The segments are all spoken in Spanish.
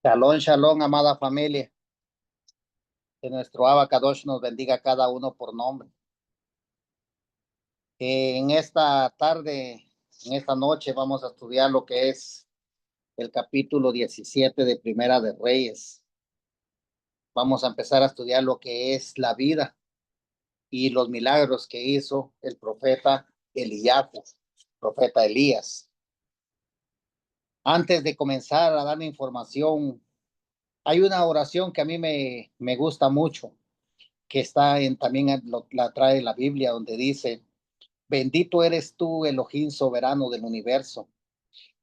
Shalom, shalom, amada familia. Que nuestro Abacadosh nos bendiga a cada uno por nombre. En esta tarde, en esta noche, vamos a estudiar lo que es el capítulo 17 de Primera de Reyes. Vamos a empezar a estudiar lo que es la vida y los milagros que hizo el profeta profeta Elías. Antes de comenzar a dar información, hay una oración que a mí me gusta mucho, que está también la trae la Biblia, donde dice: bendito eres tú, Elohim soberano del universo,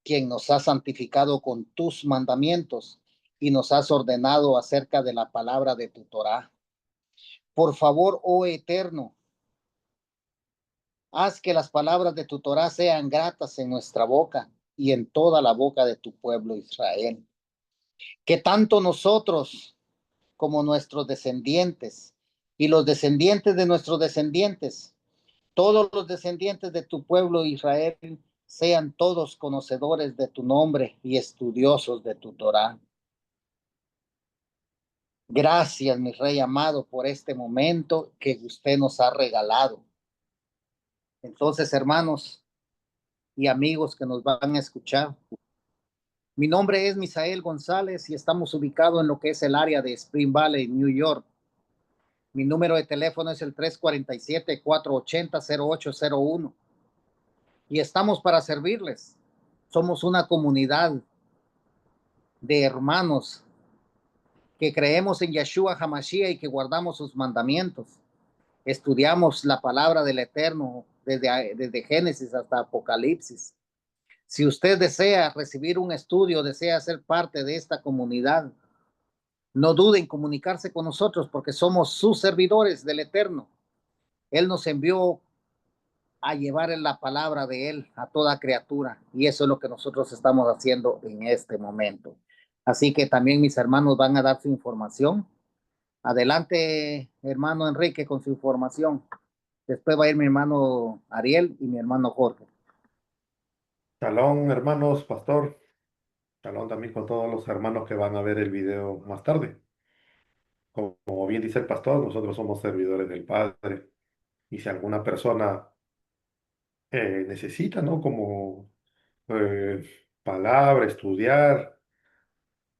quien nos ha santificado con tus mandamientos y nos has ordenado acerca de la palabra de tu Torá. Por favor, oh Eterno, haz que las palabras de tu Torá sean gratas en nuestra boca y en toda la boca de tu pueblo Israel. Que tanto nosotros como nuestros descendientes y los descendientes de nuestros descendientes, todos los descendientes de tu pueblo Israel, sean todos conocedores de tu nombre y estudiosos de tu Torá. Gracias, mi Rey amado, por este momento que usted nos ha regalado. Entonces, hermanos y amigos que nos van a escuchar, mi nombre es Misael González y estamos ubicados en lo que es el área de Spring Valley, New York. Mi número de teléfono es el 347-480-0801 y estamos para servirles. Somos una comunidad de hermanos que creemos en Yeshua Hamashiach y que guardamos sus mandamientos. Estudiamos la palabra del Eterno desde Génesis hasta Apocalipsis. Si usted desea recibir un estudio, desea ser parte de esta comunidad, no dude en comunicarse con nosotros porque somos sus servidores del Eterno. Él nos envió a llevar la palabra de Él a toda criatura y eso es lo que nosotros estamos haciendo en este momento. Así que también mis hermanos van a dar su información. Adelante, hermano Enrique, con su información. Después va a ir mi hermano Ariel y mi hermano Jorge. Shalom, hermanos, pastor. Shalom también con todos los hermanos que van a ver el video más tarde. Como bien dice el pastor, nosotros somos servidores del Padre. Y si alguna persona necesita, ¿no? Como eh, palabra, estudiar,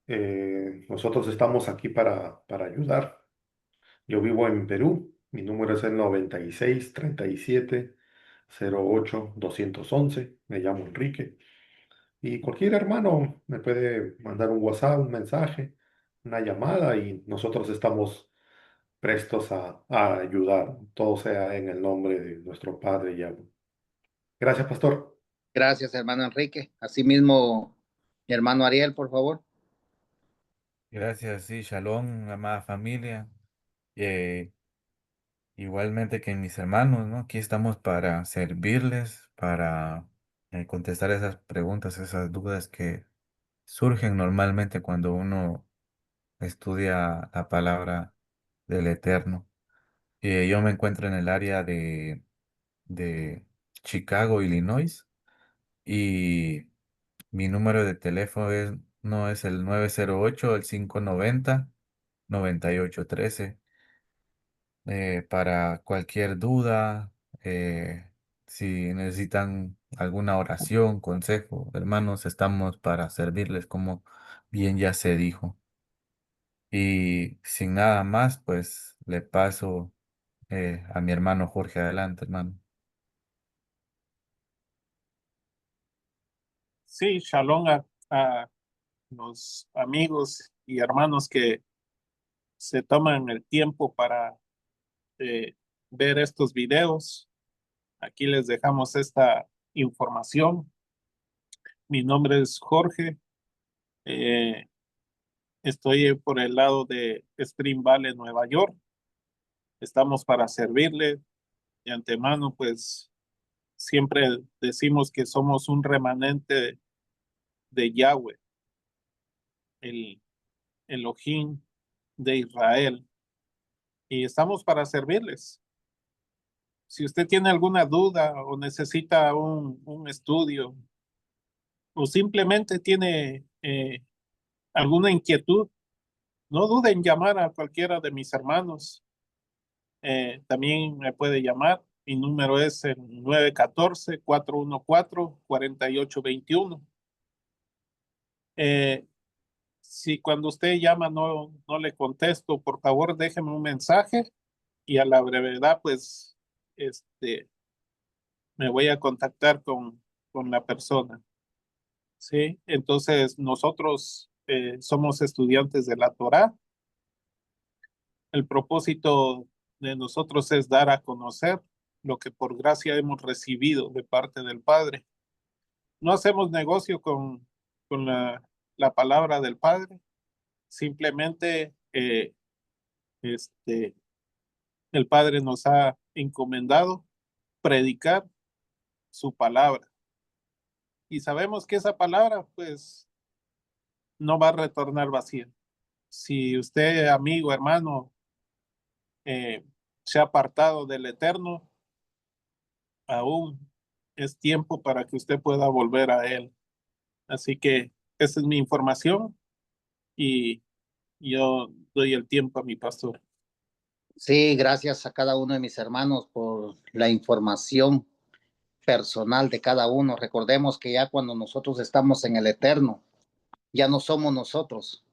nosotros estamos aquí para ayudar. Yo vivo en Perú. Mi número es el 96-37-08-211. Me llamo Enrique. Y cualquier hermano me puede mandar un WhatsApp, un mensaje, una llamada y nosotros estamos prestos a ayudar. Todo sea en el nombre de nuestro Padre Yahweh. Gracias, pastor. Gracias, hermano Enrique. Asimismo, mi hermano Ariel, por favor. Gracias, sí, shalom, amada familia. Eh, Igualmente que mis hermanos, ¿no? Aquí estamos para servirles, para contestar esas preguntas, esas dudas que surgen normalmente cuando uno estudia la palabra del Eterno. Yo me encuentro en el área de Chicago, Illinois, y mi número de teléfono no es el 908 el 590-9813. Para cualquier duda, si necesitan alguna oración, consejo, hermanos, estamos para servirles como bien ya se dijo. Y sin nada más, pues le paso a mi hermano Jorge. Adelante, hermano. Sí, shalom a los amigos y hermanos que se toman el tiempo para eh, ver estos videos. Aquí les dejamos esta información. Mi nombre es Jorge. Eh, Estoy por el lado de Spring Valley, Nueva York. Estamos para servirle. De antemano, pues siempre decimos que somos un remanente de Yahweh, el Elohim de Israel. Y estamos para servirles. Si usted tiene alguna duda o necesita un estudio o simplemente tiene alguna inquietud, no duden en llamar a cualquiera de mis hermanos. También me puede llamar. Mi número es el 914-414-4821. Si cuando usted llama no le contesto, por favor déjeme un mensaje y a la brevedad pues me voy a contactar con la persona. ¿Sí? Entonces nosotros somos estudiantes de la Torá. El propósito de nosotros es dar a conocer lo que por gracia hemos recibido de parte del Padre. No hacemos negocio con la palabra del Padre, simplemente el Padre nos ha encomendado predicar su palabra. Y sabemos que esa palabra, pues, no va a retornar vacía. Si usted, amigo, hermano, se ha apartado del Eterno, aún es tiempo para que usted pueda volver a Él. Así que esa es mi información y yo doy el tiempo a mi pastor. Sí, gracias a cada uno de mis hermanos por la información personal de cada uno. Recordemos que ya cuando nosotros estamos en el Eterno, ya no somos nosotros,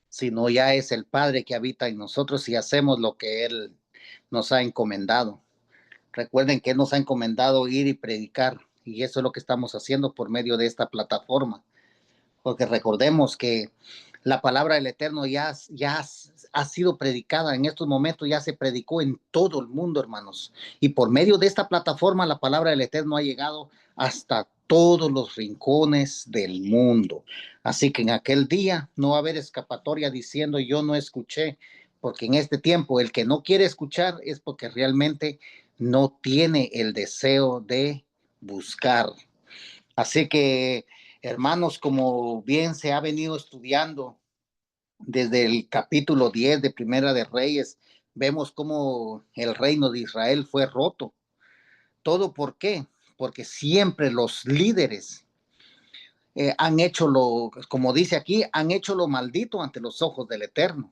sino ya es el Padre que habita en nosotros y hacemos lo que Él nos ha encomendado. Recuerden que Él nos ha encomendado ir y predicar, y eso es lo que estamos haciendo por medio de esta plataforma, porque recordemos que la palabra del Eterno ya ha sido predicada en estos momentos, ya se predicó en todo el mundo, hermanos, y por medio de esta plataforma la palabra del Eterno ha llegado hasta todos los rincones del mundo. Así que en aquel día no va a haber escapatoria diciendo yo no escuché, porque en este tiempo el que no quiere escuchar es porque realmente no tiene el deseo de buscar. Así que, hermanos, como bien se ha venido estudiando desde el capítulo 10 de Primera de Reyes, vemos cómo el reino de Israel fue roto. ¿Todo por qué? Porque siempre los líderes han hecho como dice aquí, han hecho lo maldito ante los ojos del Eterno.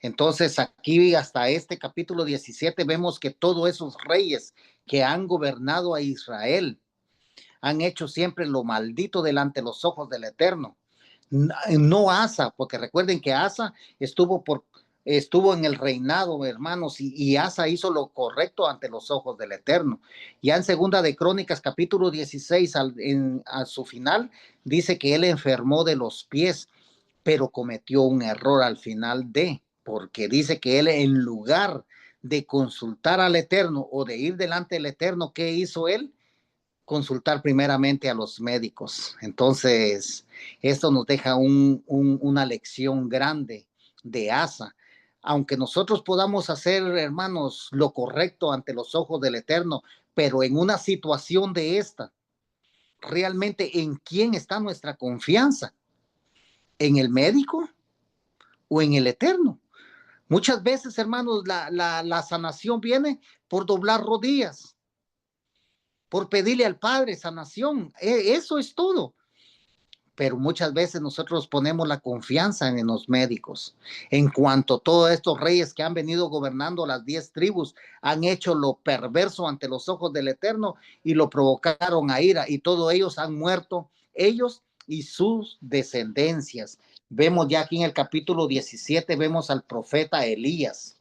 Entonces aquí hasta este capítulo 17 vemos que todos esos reyes que han gobernado a Israel han hecho siempre lo maldito delante de los ojos del Eterno. No Asa, porque recuerden que Asa estuvo en el reinado, hermanos, y Asa hizo lo correcto ante los ojos del Eterno. Ya en Segunda de Crónicas, capítulo 16, a su final, dice que él enfermó de los pies, pero cometió un error al final porque dice que él en lugar de consultar al Eterno o de ir delante del Eterno, ¿qué hizo él? Consultar primeramente a los médicos. Entonces, esto nos deja una lección grande de Asa. Aunque nosotros podamos hacer, hermanos, lo correcto ante los ojos del Eterno, pero en una situación de esta, realmente ¿en quién está nuestra confianza? ¿En el médico o en el Eterno? Muchas veces, hermanos, la sanación viene por doblar rodillas, por pedirle al Padre sanación. Eso es todo. Pero muchas veces nosotros ponemos la confianza en los médicos. En cuanto a todos estos reyes que han venido gobernando las 10 tribus, han hecho lo perverso ante los ojos del Eterno y lo provocaron a ira, y todos ellos han muerto, ellos y sus descendencias. Vemos ya aquí en el capítulo 17, vemos al profeta Elías.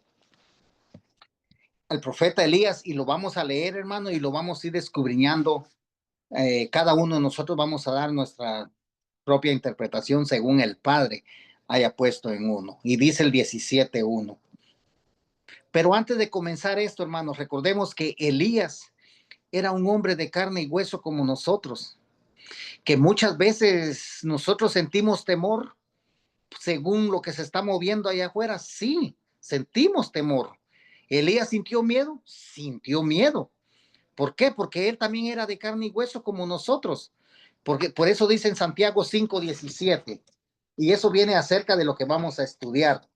Al profeta Elías, y lo vamos a leer, hermano, y lo vamos a ir escudriñando. Cada uno de nosotros vamos a dar nuestra propia interpretación según el Padre haya puesto en uno. Y dice el 17:1. Pero antes de comenzar esto, hermanos, recordemos que Elías era un hombre de carne y hueso como nosotros, que muchas veces nosotros sentimos temor según lo que se está moviendo allá afuera. Sí, sentimos temor. Elías sintió miedo, sintió miedo. ¿Por qué? Porque él también era de carne y hueso como nosotros. Porque por eso dice en Santiago 5:17. Y eso viene acerca de lo que vamos a estudiar.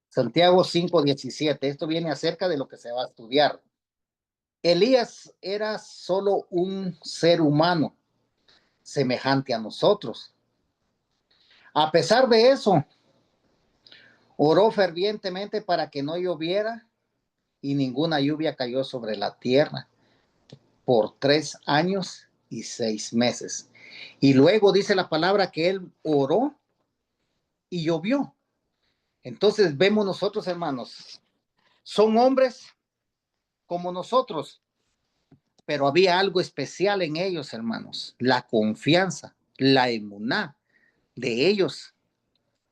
Santiago 5:17. Esto viene acerca de lo que se va a estudiar. Elías era solo un ser humano semejante a nosotros. A pesar de eso, oró fervientemente para que no lloviera y ninguna lluvia cayó sobre la tierra por 3 años y 6 meses. Y luego dice la palabra que él oró y llovió. Entonces vemos nosotros, hermanos, son hombres como nosotros, pero había algo especial en ellos, hermanos. La confianza, la emuná de ellos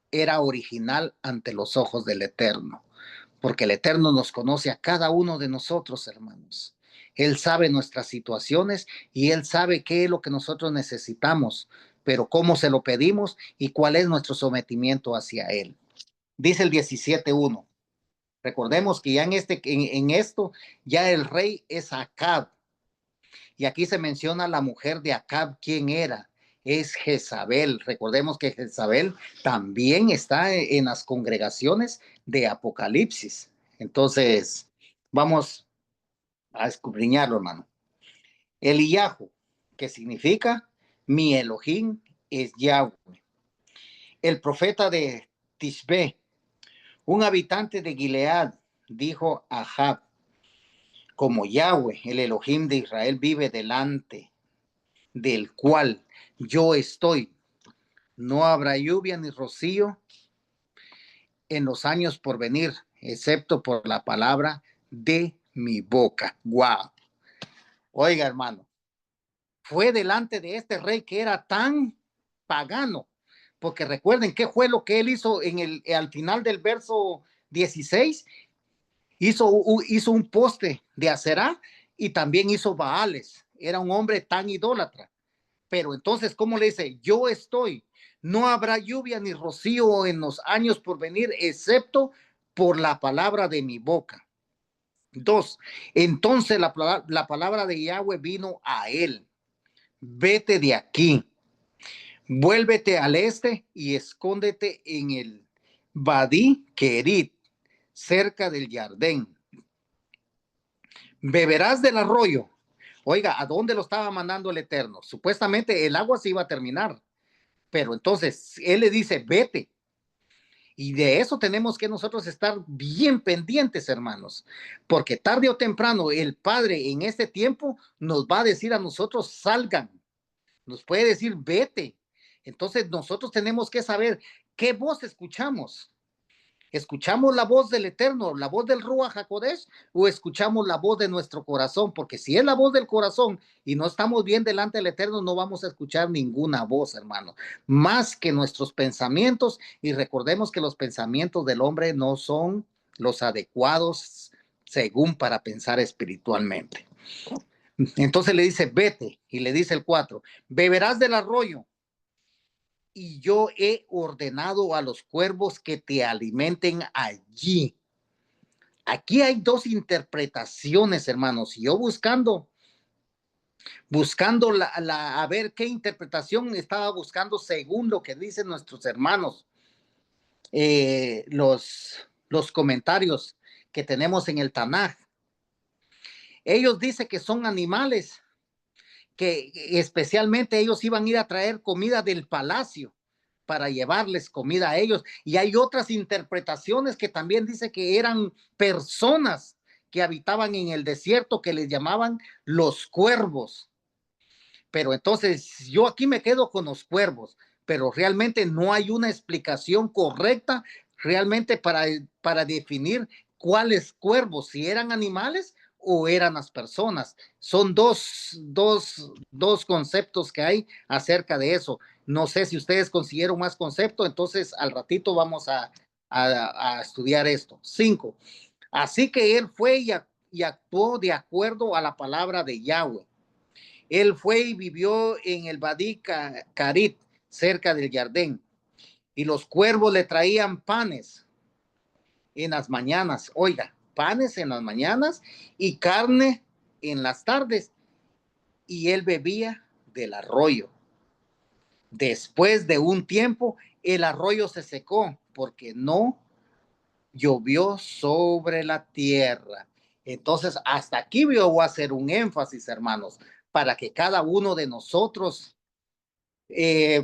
era original ante los ojos del Eterno, porque el Eterno nos conoce a cada uno de nosotros, hermanos. Él sabe nuestras situaciones y Él sabe qué es lo que nosotros necesitamos, pero cómo se lo pedimos y cuál es nuestro sometimiento hacia Él. Dice el 17:1. Recordemos que ya en esto, ya el rey es Acab. Y aquí se menciona la mujer de Acab, ¿quién era? Es Jezabel. Recordemos que Jezabel también está en las congregaciones de Apocalipsis. Entonces, vamos a escudriñarlo, hermano. Eliyahu, que significa mi Elohim es Yahweh. El profeta de Tishbe, un habitante de Gilead, dijo a Ahab, como Yahweh, el Elohim de Israel, vive delante del cual yo estoy, no habrá lluvia ni rocío en los años por venir, excepto por la palabra de mi boca. Wow. Oiga, hermano, fue delante de este rey que era tan pagano, porque recuerden qué fue lo que él hizo al final del verso 16, hizo un poste de Aserá y también hizo Baales. Era un hombre tan idólatra. Pero entonces, ¿cómo le dice? Yo estoy, no habrá lluvia ni rocío en los años por venir, excepto por la palabra de mi boca. 2, entonces la palabra de Yahweh vino a él. Vete de aquí, vuélvete al este y escóndete en el Badí Kerit, cerca del Jardín. Beberás del arroyo. Oiga, ¿a dónde lo estaba mandando el Eterno? Supuestamente el agua se iba a terminar. Pero entonces él le dice, vete. Y de eso tenemos que nosotros estar bien pendientes, hermanos, porque tarde o temprano el Padre en este tiempo nos va a decir a nosotros, salgan, nos puede decir, vete. Entonces nosotros tenemos que saber qué voz escuchamos. ¿Escuchamos la voz del Eterno, la voz del Ruach HaKodesh, o escuchamos la voz de nuestro corazón? Porque si es la voz del corazón y no estamos bien delante del Eterno, no vamos a escuchar ninguna voz, hermano, más que nuestros pensamientos. Y recordemos que los pensamientos del hombre no son los adecuados según para pensar espiritualmente. Entonces le dice, vete, y le dice el 4, beberás del arroyo. Y yo he ordenado a los cuervos que te alimenten allí. Aquí hay dos interpretaciones, hermanos. Y yo buscando a ver qué interpretación estaba buscando según lo que dicen nuestros hermanos, los comentarios que tenemos en el Tanaj. Ellos dicen que son animales, que especialmente ellos iban a ir a traer comida del palacio para llevarles comida a ellos. Y hay otras interpretaciones que también dice que eran personas que habitaban en el desierto que les llamaban los cuervos. Pero entonces yo aquí me quedo con los cuervos, pero realmente no hay una explicación correcta realmente para definir cuáles cuervos, si eran animales o eran las personas. Son dos conceptos que hay acerca de eso. No sé si ustedes consiguieron más concepto, entonces al ratito vamos a estudiar esto. 5. Así que él fue y actuó de acuerdo a la palabra de Yahweh. Él fue y vivió en el Badí Carit, cerca del Jardín, y los cuervos le traían panes en las mañanas. Oiga, panes en las mañanas y carne en las tardes, y él bebía del arroyo. Después de un tiempo, el arroyo se secó porque no llovió sobre la tierra. Entonces, hasta aquí yo voy a hacer un énfasis, hermanos, para que cada uno de nosotros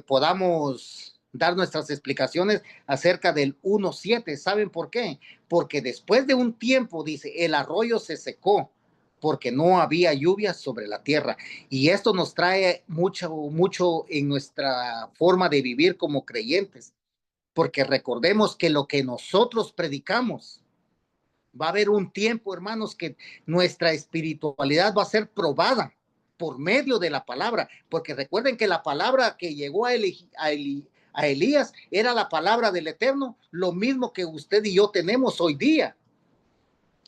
podamos dar nuestras explicaciones acerca del 1:7. ¿Saben por qué? Porque después de un tiempo, dice, el arroyo se secó porque no había lluvias sobre la tierra. Y esto nos trae mucho en nuestra forma de vivir como creyentes, porque recordemos que lo que nosotros predicamos, va a haber un tiempo, hermanos, que nuestra espiritualidad va a ser probada por medio de la palabra, porque recuerden que la palabra que llegó a Elías era la palabra del Eterno, lo mismo que usted y yo tenemos hoy día,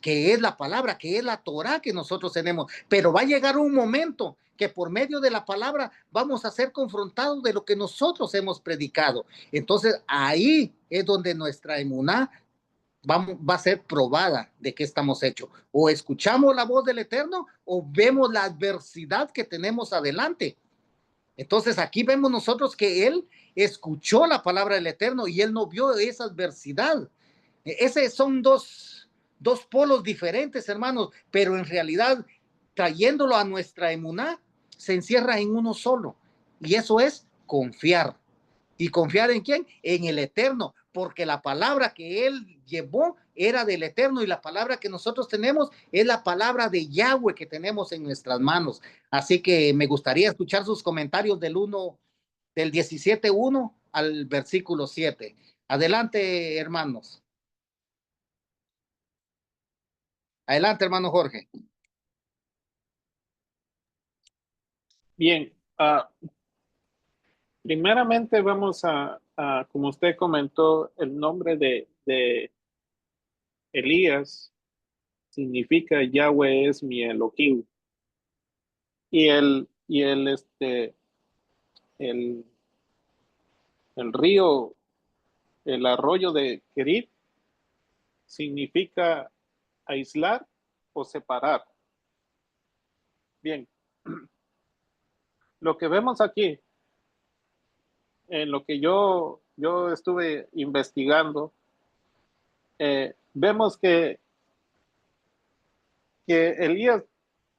que es la palabra, que es la Torah que nosotros tenemos. Pero va a llegar un momento que por medio de la palabra vamos a ser confrontados de lo que nosotros hemos predicado. Entonces ahí es donde nuestra emuná va a ser probada de qué estamos hechos. O escuchamos la voz del Eterno o vemos la adversidad que tenemos adelante. Entonces aquí vemos nosotros que él escuchó la palabra del Eterno y él no vio esa adversidad. Esos son dos polos diferentes, hermanos, pero en realidad, trayéndolo a nuestra emuná, se encierra en uno solo. Y eso es confiar. ¿Y confiar en quién? En el Eterno, porque la palabra que él llevó era del Eterno y la palabra que nosotros tenemos es la palabra de Yahweh que tenemos en nuestras manos. Así que me gustaría escuchar sus comentarios del 17:1 al versículo 7. Adelante, hermanos. Adelante, hermano Jorge. Bien, primeramente vamos como usted comentó, el nombre de Elías significa Yahweh es mi Elohim. Y el río, el arroyo de Kerit significa aislar o separar. Bien, lo que vemos aquí, en lo que yo estuve investigando, vemos que Elías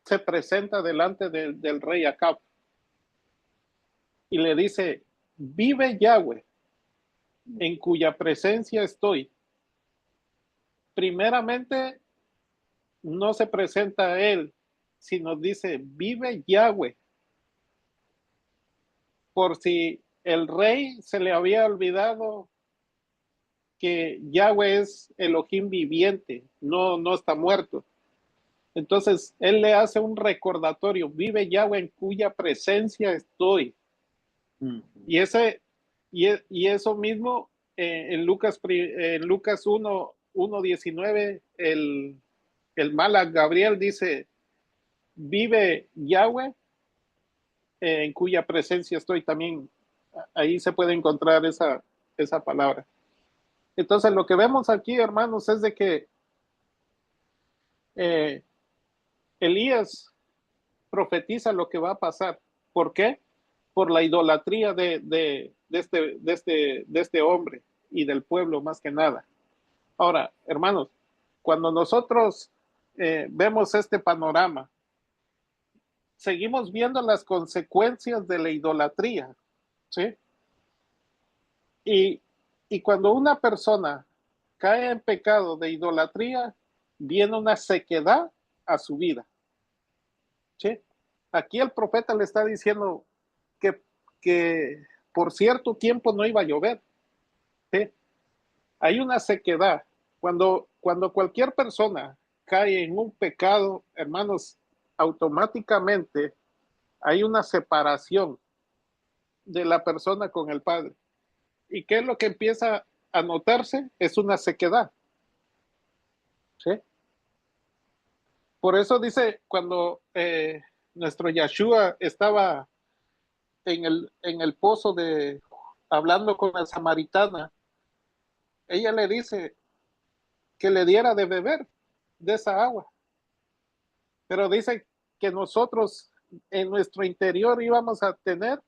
se presenta delante del rey Acab y le dice, vive Yahweh, en cuya presencia estoy. Primeramente, no se presenta a él, sino dice, vive Yahweh. Por si el rey se le había olvidado que Yahweh es Elohim viviente, no está muerto. Entonces, él le hace un recordatorio, vive Yahweh en cuya presencia estoy. Y eso mismo en Lucas 1:19, el Malach Gabriel dice, vive Yahweh en cuya presencia estoy también. Ahí se puede encontrar esa palabra. Entonces, lo que vemos aquí, hermanos, es de que Elías profetiza lo que va a pasar. ¿Por qué? Por la idolatría de este hombre y del pueblo más que nada. Ahora, hermanos, cuando nosotros vemos este panorama, seguimos viendo las consecuencias de la idolatría, ¿sí? Y cuando una persona cae en pecado de idolatría, viene una sequedad a su vida, ¿sí? Aquí el profeta le está diciendo que por cierto tiempo no iba a llover, ¿sí? Hay una sequedad. Cuando cualquier persona cae en un pecado, hermanos, automáticamente hay una separación de la persona con el Padre. ¿Y qué es lo que empieza a notarse? Es una sequedad, ¿sí? Por eso dice, cuando nuestro Yeshua estaba en el pozo hablando con la samaritana, ella le dice que le diera de beber de esa agua. Pero dice que nosotros en nuestro interior íbamos a tener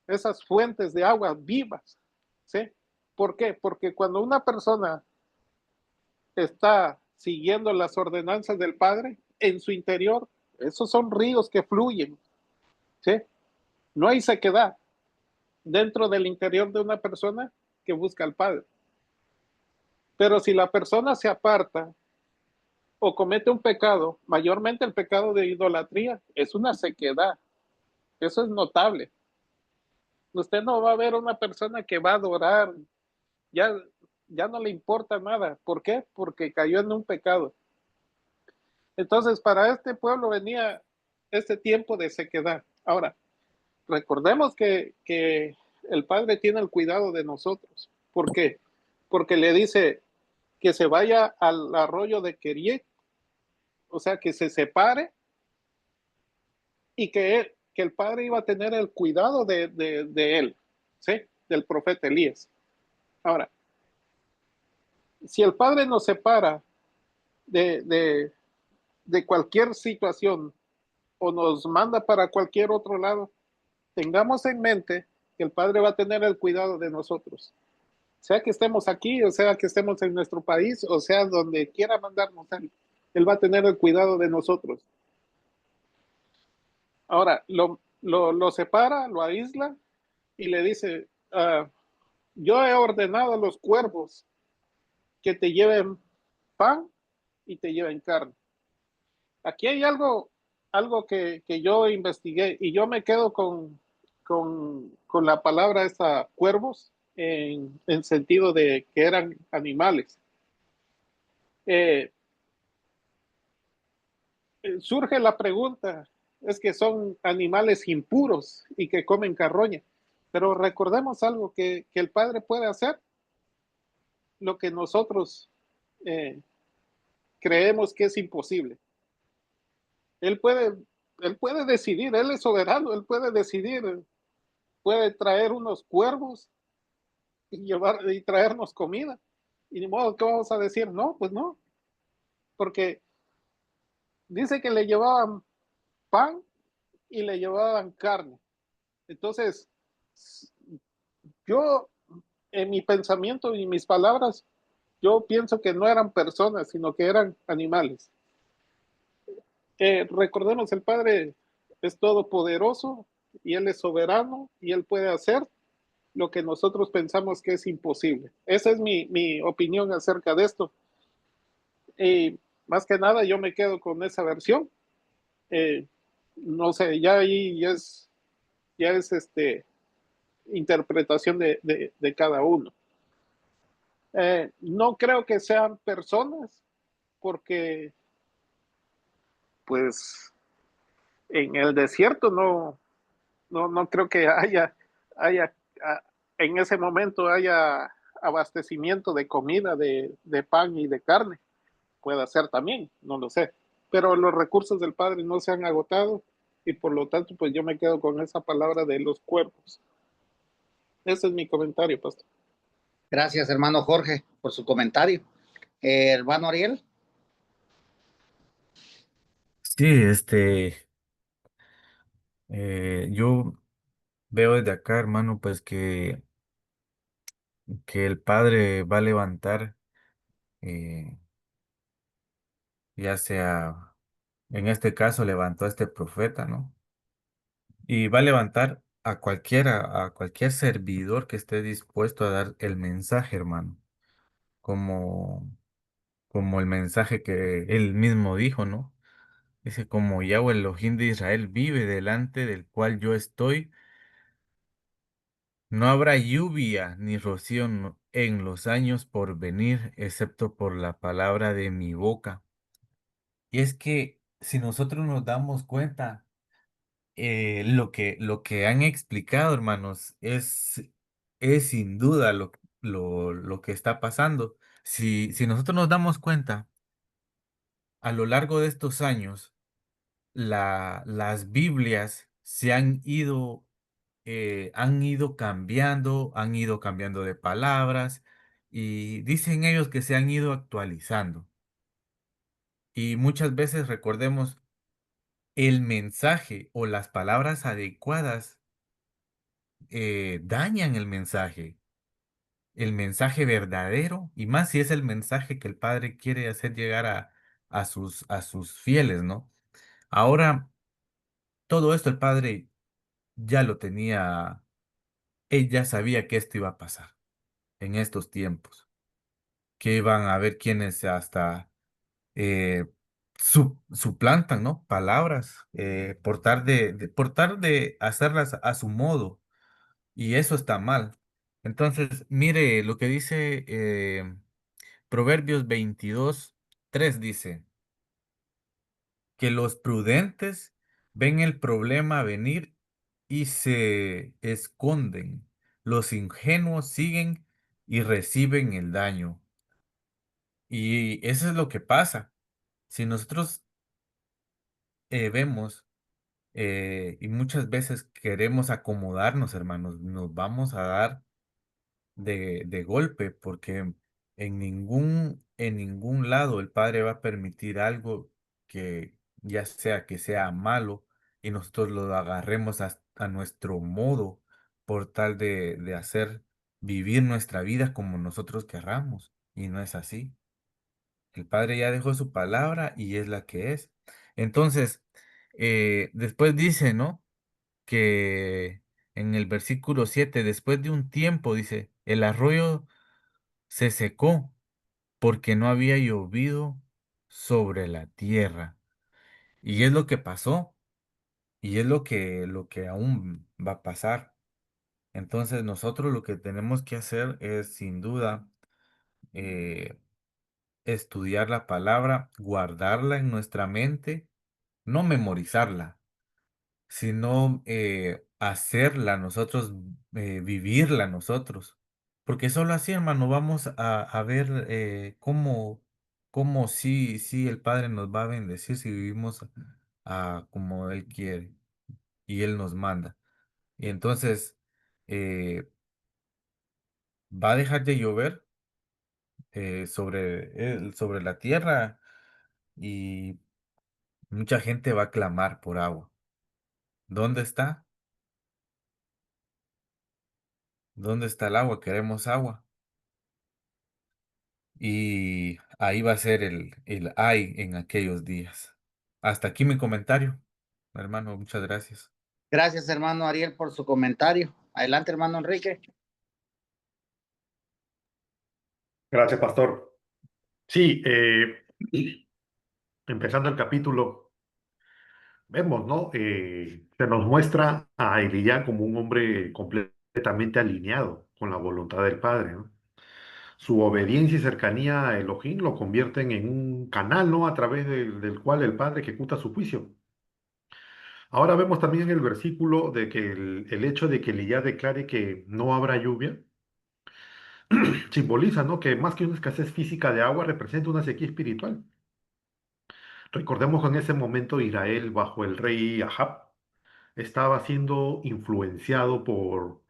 esas fuentes de agua vivas, ¿sí? ¿Por qué? Porque cuando una persona está siguiendo las ordenanzas del Padre en su interior. Esos son ríos que fluyen, ¿sí? No hay sequedad dentro del interior de una persona que busca al Padre. Pero si la persona se aparta o comete un pecado, mayormente el pecado de idolatría, es una sequedad. Eso es notable. Usted no va a ver una persona que va a adorar, ya, ya no le importa nada. ¿Por qué? Porque cayó en un pecado. Entonces, para este pueblo venía este tiempo de sequedad. Ahora, recordemos que el Padre tiene el cuidado de nosotros. ¿Por qué? Porque le dice que se vaya al arroyo de Keriet, o sea, que se separe y que el Padre iba a tener el cuidado de él, ¿sí? Del profeta Elías. Ahora, si el Padre nos separa de cualquier situación o nos manda para cualquier otro lado, tengamos en mente que el Padre va a tener el cuidado de nosotros. Sea que estemos aquí, o sea que estemos en nuestro país, o sea donde quiera mandarnos, él va a tener el cuidado de nosotros. Ahora, lo separa, lo aísla y le dice, yo he ordenado a los cuervos que te lleven pan y te lleven carne. Aquí hay algo que yo investigué y yo me quedo con la palabra esta, cuervos, en sentido de que eran animales. Eh, Surge la pregunta, es que son animales impuros y que comen carroña, pero recordemos algo que el Padre puede hacer, lo que nosotros eh, creemos que es imposible. Él puede, él puede decidir, él es soberano, él puede decidir, puede traer unos cuervos y traernos comida. Y ni modo, ¿qué vamos a decir? No, pues no, porque dice que le llevaban pan y le llevaban carne. Entonces, yo, en mi pensamiento y mis palabras, yo pienso que no eran personas, sino que eran animales. Recordemos, el Padre es todopoderoso y Él es soberano y Él puede hacer lo que nosotros pensamos que es imposible. Esa es mi opinión acerca de esto. Y más que nada yo me quedo con esa versión. No sé, ya ahí ya es interpretación de cada uno. No creo que sean personas porque pues en el desierto no creo que haya en ese momento haya abastecimiento de comida, de pan y de carne. Puede ser también, no lo sé. Pero los recursos del Padre no se han agotado y por lo tanto, pues yo me quedo con esa palabra de los cuerpos. Ese es mi comentario, pastor. Gracias, hermano Jorge, por su comentario. Hermano Ariel. Sí, yo veo desde acá, hermano, pues que el Padre va a levantar, eh, ya sea, en este caso levantó a este profeta, ¿no? Y va a levantar a cualquier servidor que esté dispuesto a dar el mensaje, hermano, como, como el mensaje que él mismo dijo, ¿no? Dice, como Yahweh Elohim de Israel vive delante del cual yo estoy, no habrá lluvia ni rocío en los años por venir, excepto por la palabra de mi boca. Y es que si nosotros nos damos cuenta, lo que han explicado, hermanos, es sin duda lo que está pasando. Si nosotros nos damos cuenta, a lo largo de estos años, las Biblias han ido cambiando de palabras y dicen ellos que se han ido actualizando. Y muchas veces recordemos el mensaje o las palabras adecuadas dañan el mensaje. el mensaje verdadero, y más si es el mensaje que el Padre quiere hacer llegar a sus fieles, ¿no? Ahora, todo esto el Padre ya lo tenía, él ya sabía que esto iba a pasar en estos tiempos, que iban a haber quienes hasta eh, suplantan, ¿no? Palabras, por tal de hacerlas a su modo, y eso está mal. Entonces, mire lo que dice Proverbios 22:3 dice que los prudentes ven el problema venir y se esconden. Los ingenuos siguen y reciben el daño. Y eso es lo que pasa. Si nosotros vemos y muchas veces queremos acomodarnos, hermanos, nos vamos a dar de golpe, porque en ningún lado el Padre va a permitir algo que ya sea que sea malo y nosotros lo agarremos a nuestro modo por tal de hacer vivir nuestra vida como nosotros querramos. Y no es así. El Padre ya dejó su palabra y es la que es. Entonces, después dice, ¿no? Que en el versículo 7 después de un tiempo, dice, el arroyo se secó porque no había llovido sobre la tierra. Y es lo que pasó, y es lo que aún va a pasar. Entonces nosotros lo que tenemos que hacer es, sin duda, eh, estudiar la palabra, guardarla en nuestra mente, no memorizarla, sino hacerla nosotros, vivirla nosotros. Porque solo así, hermano, vamos a ver cómo sí, sí el Padre nos va a bendecir si vivimos como Él quiere y Él nos manda. Y entonces va a dejar de llover sobre la tierra y mucha gente va a clamar por agua. ¿Dónde está? ¿Dónde está el agua? Queremos agua. Y ahí va a ser el ay en aquellos días. Hasta aquí mi comentario, hermano. Muchas gracias. Gracias, hermano Ariel, por su comentario. Adelante, hermano Enrique. Gracias, pastor. Sí, empezando el capítulo, vemos, ¿no? Se nos muestra a Eliyá como un hombre completamente alineado con la voluntad del Padre, ¿no? Su obediencia y cercanía a Elohim lo convierten en un canal, ¿no? A través del cual el Padre ejecuta su juicio. Ahora vemos también en el versículo de que el hecho de que Eliyá declare que no habrá lluvia simboliza, ¿no? Que más que una escasez física de agua representa una sequía espiritual. Recordemos que en ese momento Israel, bajo el rey Ahab, estaba siendo influenciado por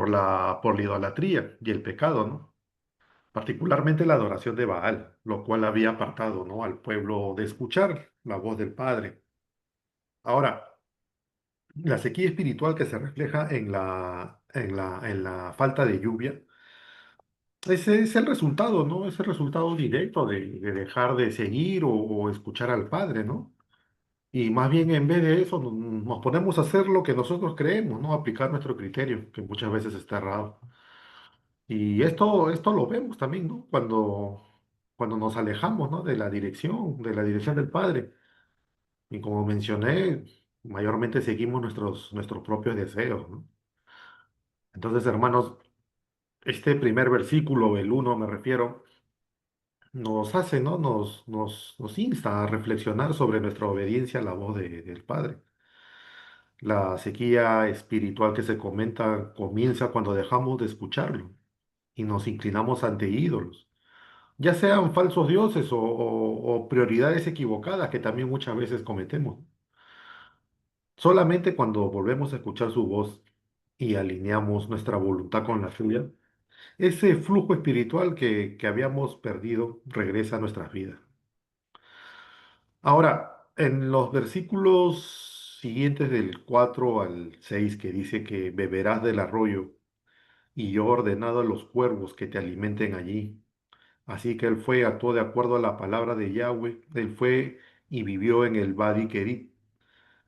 la idolatría y el pecado, ¿no? Particularmente la adoración de Baal, lo cual había apartado, ¿no? Al pueblo de escuchar la voz del Padre. Ahora, la sequía espiritual que se refleja en la falta de lluvia, ese es el resultado, ¿no? Es el resultado directo de dejar de seguir o escuchar al Padre, ¿no? Y más bien en vez de eso nos ponemos a hacer lo que nosotros creemos, ¿no? Aplicar nuestro criterio, que muchas veces está errado. Y esto lo vemos también, ¿no? Cuando nos alejamos, ¿no? De la dirección del Padre. Y como mencioné, mayormente seguimos nuestros propios deseos, ¿no? Entonces, hermanos, este primer versículo, el uno me refiero, nos hace, ¿no? Nos insta a reflexionar sobre nuestra obediencia a la voz del Padre. La sequía espiritual que se comenta comienza cuando dejamos de escucharlo y nos inclinamos ante ídolos, ya sean falsos dioses o prioridades equivocadas que también muchas veces cometemos. Solamente cuando volvemos a escuchar su voz y alineamos nuestra voluntad con la suya, ese flujo espiritual que habíamos perdido regresa a nuestras vidas. Ahora, en los versículos siguientes del 4 al 6 que dice que beberás del arroyo y yo he ordenado a los cuervos que te alimenten allí. Así que él fue, actuó de acuerdo a la palabra de Yahweh. Él fue y vivió en el Wadi Kerit,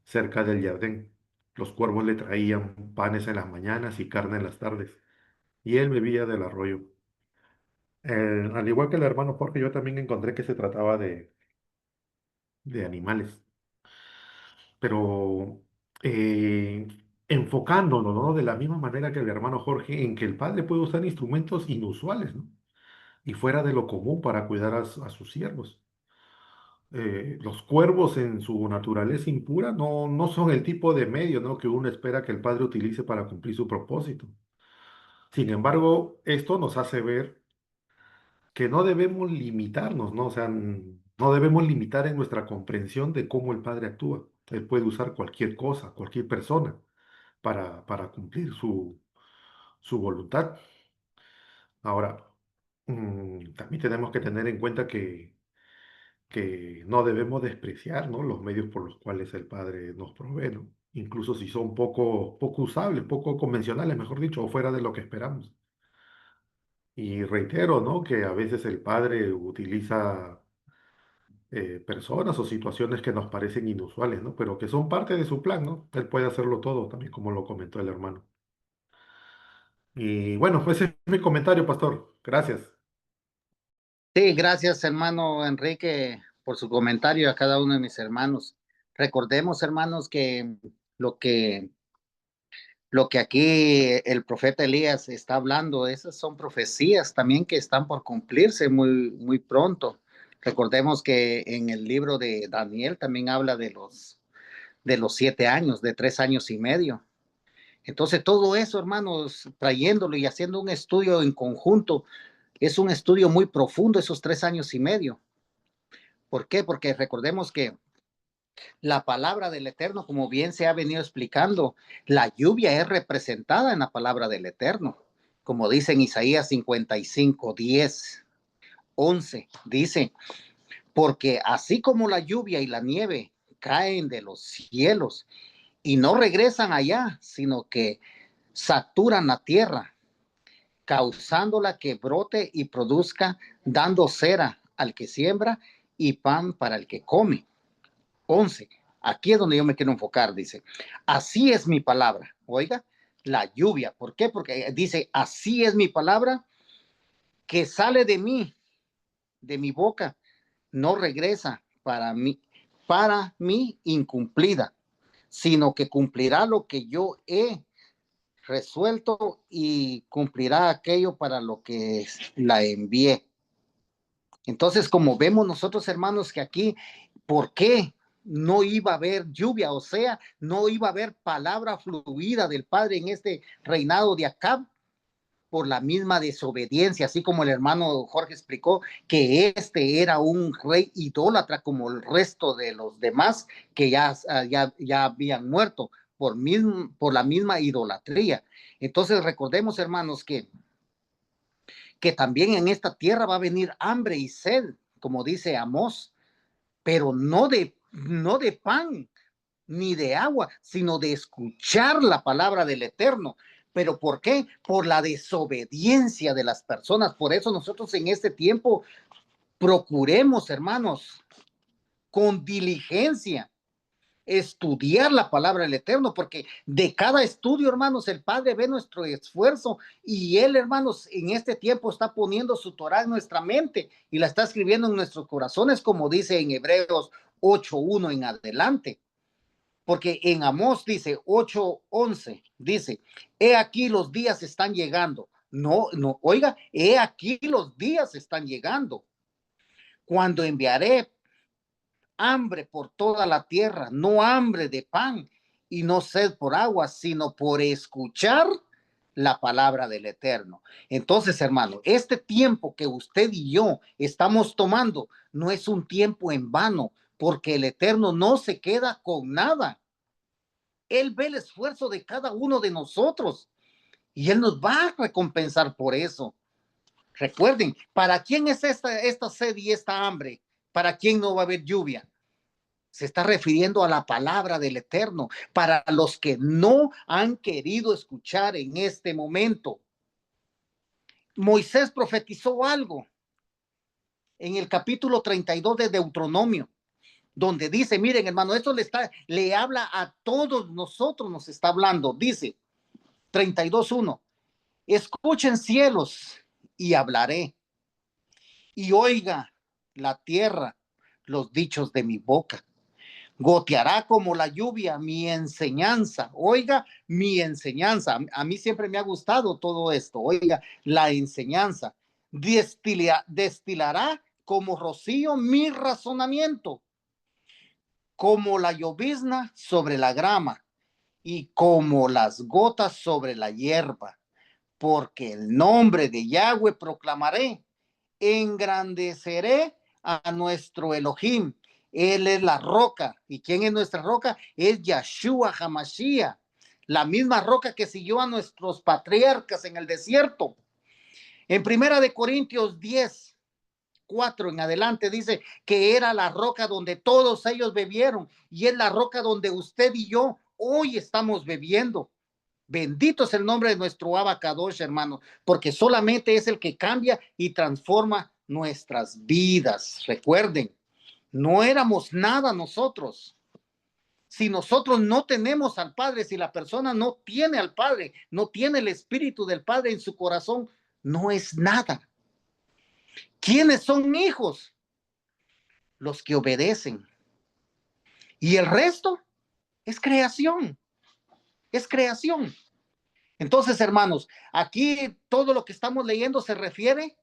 cerca del Jardín. Los cuervos le traían panes en las mañanas y carne en las tardes, y él bebía del arroyo. Al igual que el hermano Jorge, yo también encontré que se trataba de animales, pero eh, enfocándonos, ¿no? De la misma manera que el hermano Jorge, en que el padre puede usar instrumentos inusuales, ¿no? Y fuera de lo común para cuidar a sus siervos. Los cuervos en su naturaleza impura no son el tipo de medio, ¿no? Que uno espera que el padre utilice para cumplir su propósito. Sin embargo, esto nos hace ver que no debemos limitarnos, ¿no? O sea, no debemos limitar en nuestra comprensión de cómo el Padre actúa. Él puede usar cualquier cosa, cualquier persona para cumplir su voluntad. Ahora, también tenemos que tener en cuenta que no debemos despreciar, ¿no? Los medios por los cuales el Padre nos provee, ¿no? Incluso si son poco usables, poco convencionales, mejor dicho, o fuera de lo que esperamos. Y reitero, ¿no? Que a veces el Padre utiliza personas o situaciones que nos parecen inusuales, ¿no? Pero que son parte de su plan, ¿no? Él puede hacerlo todo, también como lo comentó el hermano. Y bueno, pues ese es mi comentario, pastor. Gracias. Sí, gracias, hermano Enrique, por su comentario a cada uno de mis hermanos. Recordemos, hermanos, que lo que lo que aquí el profeta Elías está hablando, esas son profecías también que están por cumplirse muy pronto. Recordemos que en el libro de Daniel también habla de los 7 años, de 3 años y medio. Entonces, todo eso, hermanos, trayéndolo y haciendo un estudio en conjunto, es un estudio muy profundo, esos 3 años y medio. ¿Por qué? Porque recordemos que la palabra del Eterno, como bien se ha venido explicando, la lluvia es representada en la palabra del Eterno, como dice en Isaías 55, 10, 11, dice, porque así como la lluvia y la nieve caen de los cielos y no regresan allá, sino que saturan la tierra, causándola que brote y produzca, dando cera al que siembra y pan para el que come. 11. Aquí es donde yo me quiero enfocar, dice. Así es mi palabra. Oiga, la lluvia. ¿Por qué? Porque dice, así es mi palabra que sale de mi boca, no regresa para mí incumplida, sino que cumplirá lo que yo he resuelto y cumplirá aquello para lo que la envié. Entonces, como vemos nosotros, hermanos, que aquí, ¿por qué no iba a haber lluvia? O sea, no iba a haber palabra fluida del Padre en este reinado de Acab por la misma desobediencia, así como el hermano Jorge explicó que este era un rey idólatra como el resto de los demás que ya habían muerto por la misma idolatría. Entonces recordemos, hermanos, que también en esta tierra va a venir hambre y sed, como dice Amós, pero no de pan ni de agua, sino de escuchar la palabra del Eterno. ¿Pero por qué? Por la desobediencia de las personas. Por eso nosotros en este tiempo procuremos, hermanos, con diligencia, estudiar la palabra del Eterno, porque de cada estudio, hermanos, el Padre ve nuestro esfuerzo y Él, hermanos, en este tiempo está poniendo su Torah en nuestra mente y la está escribiendo en nuestros corazones, como dice en Hebreos 8:1 en adelante. Porque en Amós dice 8:11, dice, he aquí los días están llegando. No, oiga, he aquí los días están llegando. Cuando enviaré hambre por toda la tierra, no hambre de pan y no sed por agua, sino por escuchar la palabra del Eterno. Entonces, hermano, este tiempo que usted y yo estamos tomando no es un tiempo en vano, porque el Eterno no se queda con nada. Él ve el esfuerzo de cada uno de nosotros y Él nos va a recompensar por eso. Recuerden, ¿para quién es esta sed y esta hambre? ¿Para quién no va a haber lluvia? Se está refiriendo a la palabra del Eterno, para los que no han querido escuchar en este momento. Moisés profetizó algo en el capítulo 32 de Deuteronomio, donde dice, miren hermano, esto le habla a todos nosotros, nos está hablando, dice 32:1, escuchen cielos y hablaré, y oiga la tierra los dichos de mi boca. Goteará como la lluvia mi enseñanza. Oiga, mi enseñanza. A mí siempre me ha gustado todo esto. Oiga, la enseñanza. Destilará como rocío mi razonamiento, como la llovizna sobre la grama y como las gotas sobre la hierba. Porque el nombre de Yahweh proclamaré, engrandeceré a nuestro Elohim. Él es la roca. ¿Y quién es nuestra roca? Es Yeshua HaMashiach, la misma roca que siguió a nuestros patriarcas en el desierto. En 1 Corintios 10:4 en adelante dice que era la roca donde todos ellos bebieron, y es la roca donde usted y yo hoy estamos bebiendo. Bendito es el nombre de nuestro Abacadosh, hermano, porque solamente es el que cambia y transforma nuestras vidas. Recuerden, no éramos nada nosotros. Si nosotros no tenemos al Padre, si la persona no tiene al Padre, no tiene el Espíritu del Padre en su corazón, no es nada. ¿Quiénes son hijos? Los que obedecen. Y el resto es creación. Es creación. Entonces, hermanos, aquí todo lo que estamos leyendo se refiere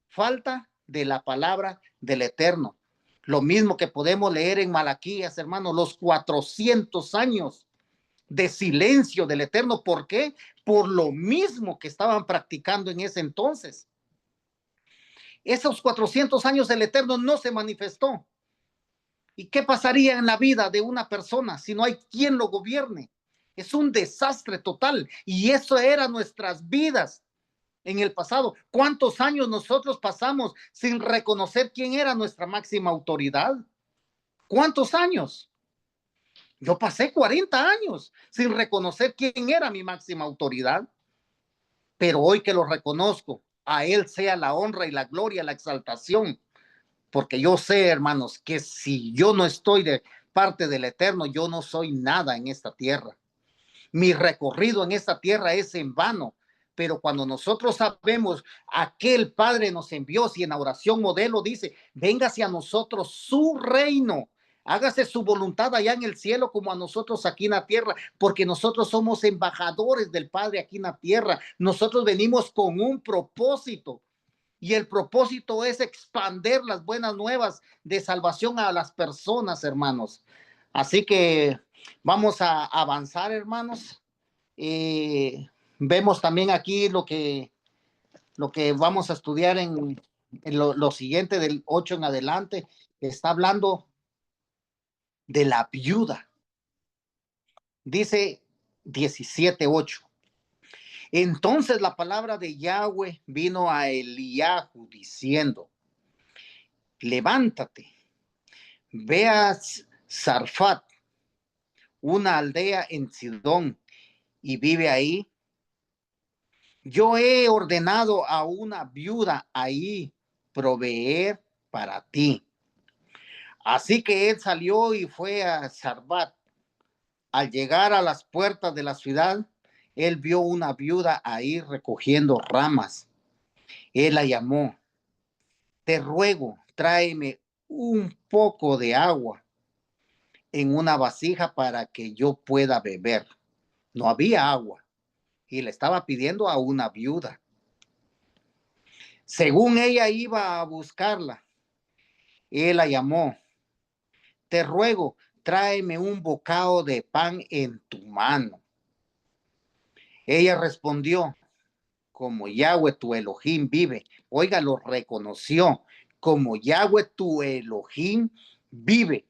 falta de la palabra del Eterno. Lo mismo que podemos leer en Malaquías, hermanos, los 400 años de silencio del Eterno. ¿Por qué? Por lo mismo que estaban practicando en ese entonces. Esos 400 años el Eterno no se manifestó. ¿Y qué pasaría en la vida de una persona si no hay quien lo gobierne? Es un desastre total. Y eso eran nuestras vidas en el pasado. ¿Cuántos años nosotros pasamos sin reconocer quién era nuestra máxima autoridad? ¿Cuántos años? Yo pasé 40 años sin reconocer quién era mi máxima autoridad. Pero hoy que lo reconozco, a Él sea la honra y la gloria, la exaltación. Porque yo sé, hermanos, que si yo no estoy de parte del Eterno, yo no soy nada en esta tierra. Mi recorrido en esta tierra es en vano. Pero cuando nosotros sabemos a qué el Padre nos envió, si en la oración modelo dice, véngase a nosotros su reino, hágase su voluntad allá en el cielo como a nosotros aquí en la tierra, porque nosotros somos embajadores del Padre aquí en la tierra. Nosotros venimos con un propósito. Y el propósito es expandir las buenas nuevas de salvación a las personas, hermanos. Así que vamos a avanzar, hermanos. Vemos también aquí lo que vamos a estudiar en lo siguiente del 8 en adelante. Está hablando de la viuda. Dice 17:8. Entonces la palabra de Yahweh vino a Eliahu diciendo, levántate, ve a Sarfat, una aldea en Sidón, y vive ahí. Yo he ordenado a una viuda ahí proveer para ti. Así que él salió y fue a Sarfat. Al llegar a las puertas de la ciudad, él vio una viuda ahí recogiendo ramas. Él la llamó. Te ruego, tráeme un poco de agua en una vasija para que yo pueda beber. No había agua y le estaba pidiendo a una viuda. Según ella iba a buscarla, él la llamó. Te ruego, tráeme un bocado de pan en tu mano. Ella respondió, como Yahweh tu Elohim vive. Oiga, lo reconoció. Como Yahweh tu Elohim vive.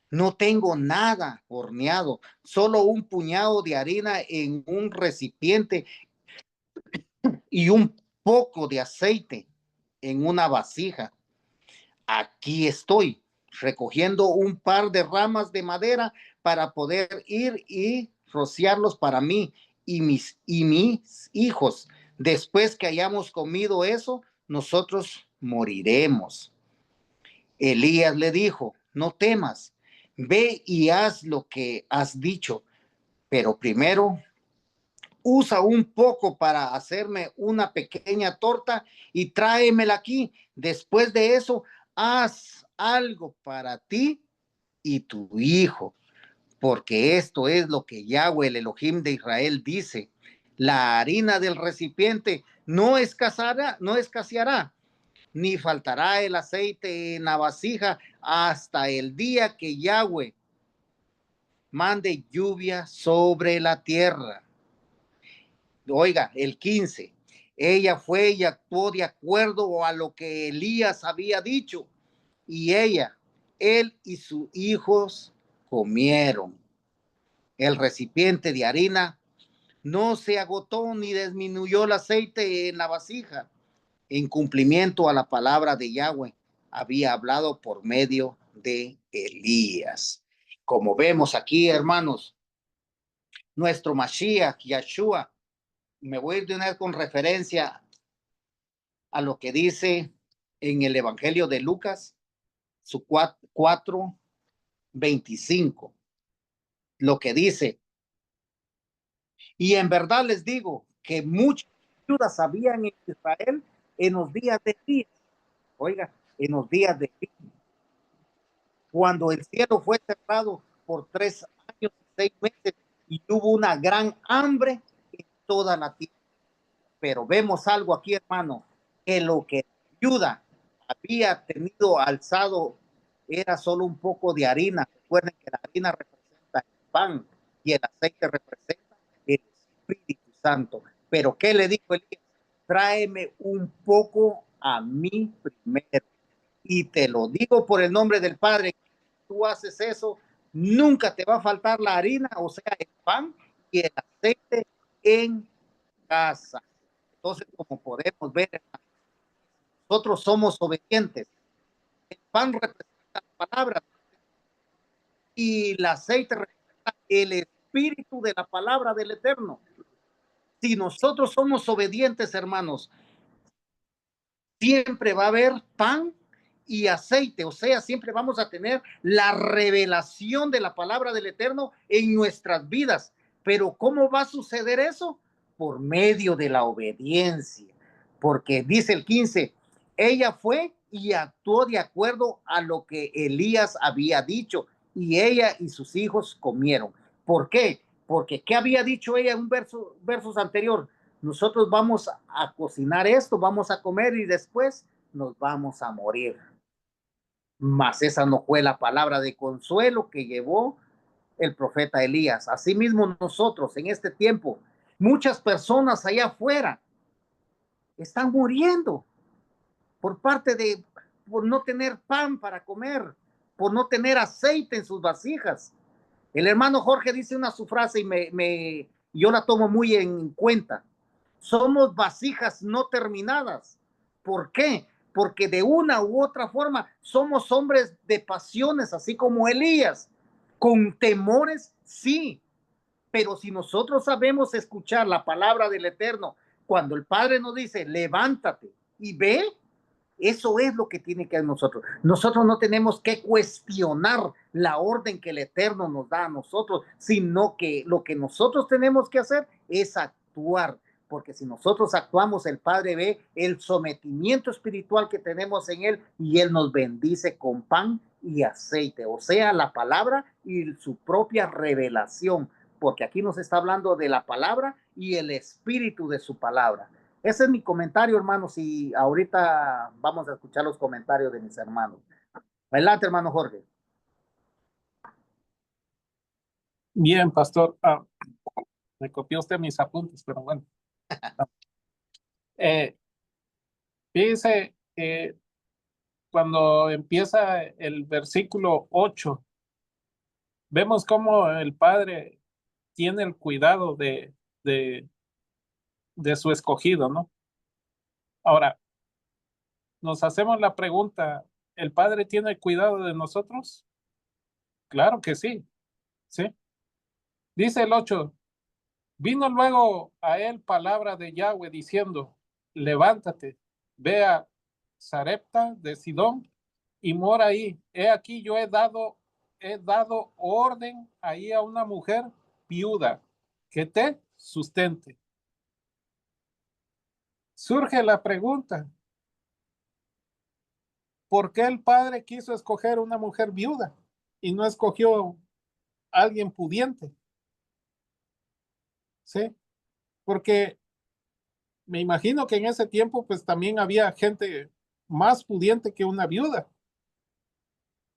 No tengo nada horneado, solo un puñado de harina en un recipiente y un poco de aceite en una vasija. Aquí estoy recogiendo un par de ramas de madera para poder ir y rociarlos para mí y mis hijos. Después que hayamos comido eso, nosotros moriremos. Elías le dijo, no temas, ve y haz lo que has dicho, pero primero usa un poco para hacerme una pequeña torta y tráemela aquí. Después de eso, haz algo para ti y tu hijo, porque esto es lo que Yahweh, el Elohim de Israel, dice. La harina del recipiente no escaseará, ni faltará el aceite en la vasija hasta el día que Yahweh mande lluvia sobre la tierra. Oiga, el 15. Ella fue y actuó de acuerdo a lo que Elías había dicho. Y él y sus hijos comieron. El recipiente de harina no se agotó ni disminuyó el aceite en la vasija. En cumplimiento a la palabra de Yahweh, había hablado por medio de Elías. Como vemos aquí, hermanos, nuestro Mashiach, Yahshua, me voy a ir de una vez con referencia a lo que dice en el Evangelio de Lucas, su 4:25, lo que dice, y en verdad les digo que muchas ayudas habían en Israel en los días de Elías. Oiga, en los días de Elías, cuando el cielo fue cerrado por 3 años y 6 meses y hubo una gran hambre en toda la tierra. Pero vemos algo aquí, hermano, que lo que ayuda había tenido alzado era solo un poco de harina. Recuerden que la harina representa el pan y el aceite representa el Espíritu Santo. Pero ¿qué le dijo Elías? Tráeme un poco a mí primero. Y te lo digo por el nombre del Padre, tú haces eso, nunca te va a faltar la harina, o sea, el pan y el aceite en casa. Entonces, como podemos ver, nosotros somos obedientes. El pan representa la palabra y el aceite representa el espíritu de la palabra del Eterno. Si nosotros somos obedientes, hermanos, siempre va a haber pan y aceite, o sea, siempre vamos a tener la revelación de la palabra del Eterno en nuestras vidas. Pero ¿cómo va a suceder eso? Por medio de la obediencia. Porque dice el 15, ella fue y actuó de acuerdo a lo que Elías había dicho, y ella y sus hijos comieron. ¿Por qué? Porque ¿qué había dicho ella en un versos anterior? Nosotros vamos a cocinar esto, vamos a comer y después nos vamos a morir. Mas esa no fue la palabra de consuelo que llevó el profeta Elías. Asimismo nosotros en este tiempo, muchas personas allá afuera están muriendo por no tener pan para comer, por no tener aceite en sus vasijas. El hermano Jorge dice su frase y yo la tomo muy en cuenta. Somos vasijas no terminadas. ¿Por qué? Porque de una u otra forma somos hombres de pasiones, así como Elías. Con temores, sí. Pero si nosotros sabemos escuchar la palabra del Eterno, cuando el Padre nos dice, levántate y ve, eso es lo que tiene que hacer nosotros. Nosotros no tenemos que cuestionar la orden que el Eterno nos da a nosotros, sino que lo que nosotros tenemos que hacer es actuar. Porque si nosotros actuamos, el Padre ve el sometimiento espiritual que tenemos en Él y Él nos bendice con pan y aceite, o sea, la palabra y su propia revelación, porque aquí nos está hablando de la palabra y el espíritu de su palabra. Ese es mi comentario, hermanos, y ahorita vamos a escuchar los comentarios de mis hermanos. Adelante, hermano Jorge. Bien, pastor. Me copió usted mis apuntes, pero bueno. Fíjese, cuando empieza el versículo 8, vemos cómo el Padre tiene el cuidado de su escogido, ¿no? Ahora, nos hacemos la pregunta, ¿el Padre tiene cuidado de nosotros? Claro que sí, ¿sí? Dice el 8, Vino luego a él palabra de Yahweh diciendo, levántate, ve a Sarepta de Sidón y mora ahí. He aquí yo he dado orden ahí a una mujer viuda que te sustente. Surge la pregunta, ¿por qué el padre quiso escoger una mujer viuda y no escogió a alguien pudiente? ¿Sí? Porque me imagino que en ese tiempo pues también había gente más pudiente que una viuda.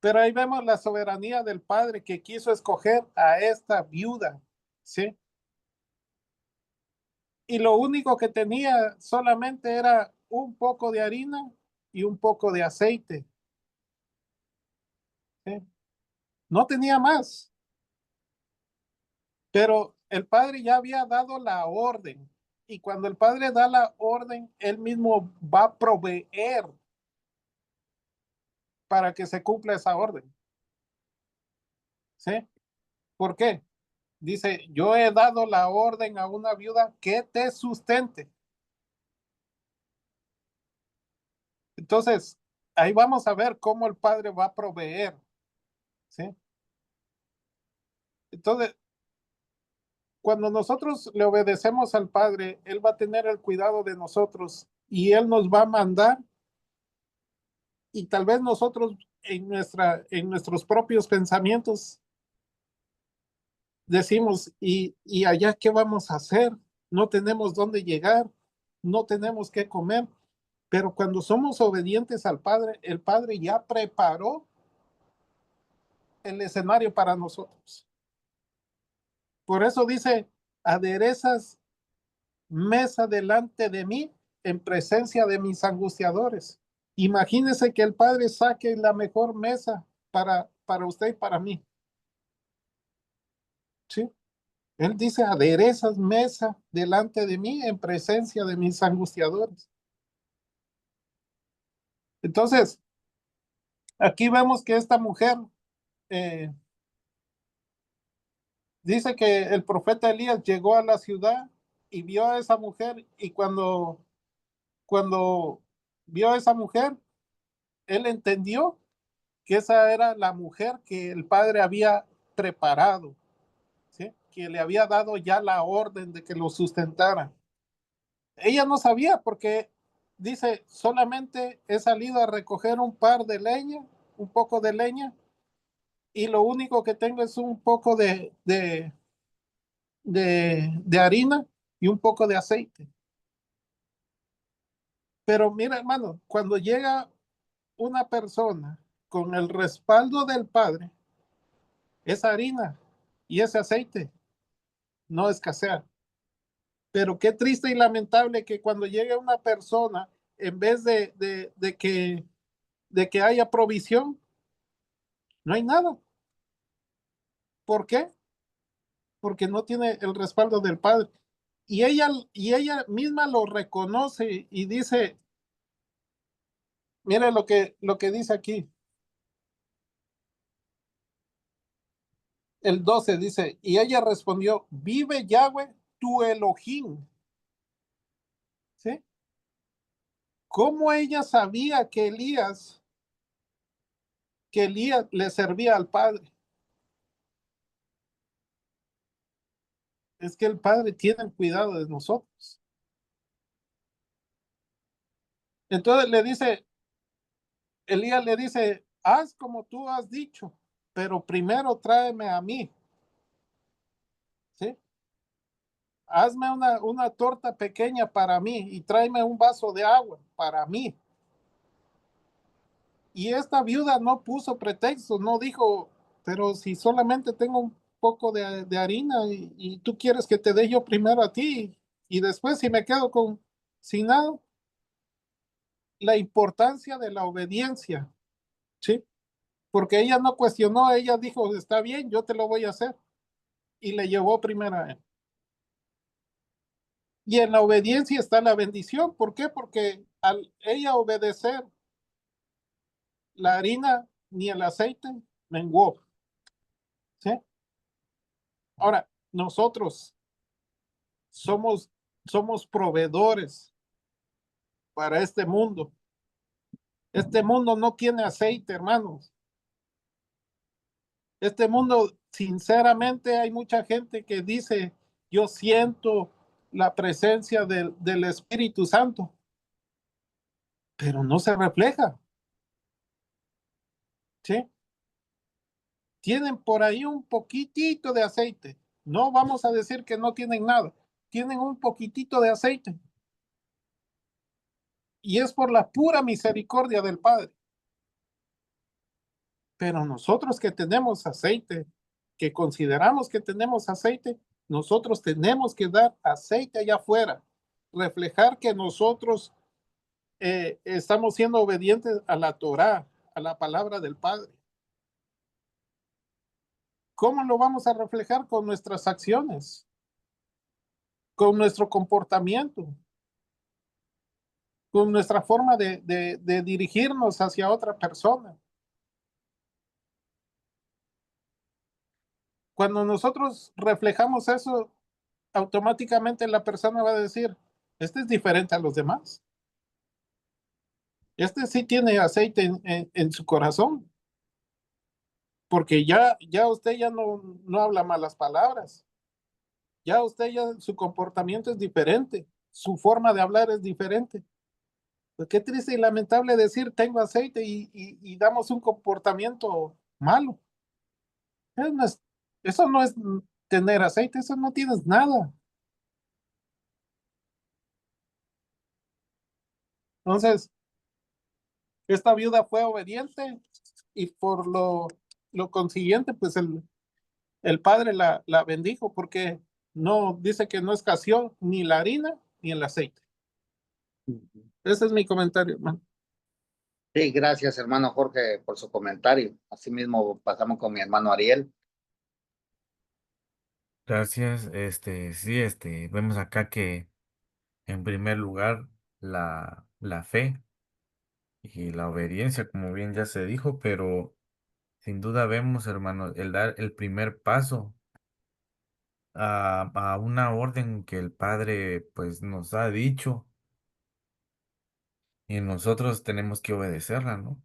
Pero ahí vemos la soberanía del padre que quiso escoger a esta viuda, ¿sí? Y lo único que tenía solamente era un poco de harina y un poco de aceite, ¿sí? No tenía más, pero el padre ya había dado la orden. Y cuando el padre da la orden, él mismo va a proveer para que se cumpla esa orden, ¿sí? ¿Por qué? Dice, yo he dado la orden a una viuda que te sustente. Entonces, ahí vamos a ver cómo el Padre va a proveer, ¿sí? Entonces, cuando nosotros le obedecemos al Padre, Él va a tener el cuidado de nosotros y Él nos va a mandar y tal vez nosotros en nuestros propios pensamientos decimos, ¿y allá qué vamos a hacer? No tenemos dónde llegar, no tenemos qué comer, pero cuando somos obedientes al Padre, el Padre ya preparó el escenario para nosotros. Por eso dice, aderezas mesa delante de mí en presencia de mis angustiadores. Imagínese que el Padre saque la mejor mesa para usted y para mí. ¿Sí? Él dice, aderezas mesa delante de mí en presencia de mis angustiadores. Entonces, aquí vemos que esta mujer eh, dice que el profeta Elías llegó a la ciudad y vio a esa mujer y cuando vio a esa mujer, él entendió que esa era la mujer que el padre había preparado, ¿sí? Que le había dado ya la orden de que lo sustentara. Ella no sabía porque dice, solamente he salido a recoger un par de leña, un poco de leña, y lo único que tengo es un poco de harina y un poco de aceite. Pero mira, hermano, cuando llega una persona con el respaldo del Padre, esa harina y ese aceite no escasean. Pero qué triste y lamentable que cuando llegue una persona, en vez de que haya provisión, no hay nada. ¿Por qué? Porque no tiene el respaldo del Padre. Y ella misma lo reconoce y dice, mire lo que dice aquí. El 12 dice, y ella respondió, vive Yahweh tu Elohim. ¿Sí? ¿Cómo ella sabía que Elías le servía al Padre? Es que el Padre tiene cuidado de nosotros. Entonces le dice, Elías le dice, haz como tú has dicho, pero primero tráeme a mí, ¿sí? Hazme una torta pequeña para mí y tráeme un vaso de agua para mí. Y esta viuda no puso pretextos, no dijo, pero si solamente tengo un poco de harina y tú quieres que te dé yo primero a ti y después si me quedo sin nada, la importancia de la obediencia, ¿sí? Porque ella no cuestionó, ella dijo, está bien, yo te lo voy a hacer. Y le llevó primero a él. Y en la obediencia está la bendición. ¿Por qué? Porque al ella obedecer, la harina ni el aceite menguó. ¿Sí? Ahora, nosotros, somos, somos proveedores para este mundo. Este mundo no tiene aceite, hermanos. Este mundo, sinceramente, hay mucha gente que dice, yo siento la presencia del Espíritu Santo, pero no se refleja, ¿sí? Tienen por ahí un poquitito de aceite. No vamos a decir que no tienen nada. Tienen un poquitito de aceite. Y es por la pura misericordia del Padre. Pero nosotros que tenemos aceite, que consideramos que tenemos aceite, nosotros tenemos que dar aceite allá afuera, reflejar que nosotros estamos siendo obedientes a la Torá, a la palabra del Padre. ¿Cómo lo vamos a reflejar? Con nuestras acciones, con nuestro comportamiento, con nuestra forma de dirigirnos hacia otra persona. Cuando nosotros reflejamos eso, automáticamente la persona va a decir, este es diferente a los demás. Este sí tiene aceite en su corazón, porque ya usted ya no habla malas palabras. Ya usted ya su comportamiento es diferente, su forma de hablar es diferente. Pues qué triste y lamentable decir tengo aceite y damos un comportamiento malo. Eso no es, eso no es tener aceite, eso no tienes nada. Entonces, esta viuda fue obediente y por lo consiguiente, pues el padre la bendijo porque no dice que no escaseó ni la harina ni el aceite. Ese es mi comentario, hermano. Sí, gracias, hermano Jorge, por su comentario. Asimismo, pasamos con mi hermano Ariel. Gracias. Sí, vemos acá que en primer lugar la fe y la obediencia, como bien ya se dijo, pero sin duda vemos, hermano, el dar el primer paso a una orden que el Padre pues nos ha dicho y nosotros tenemos que obedecerla, ¿no?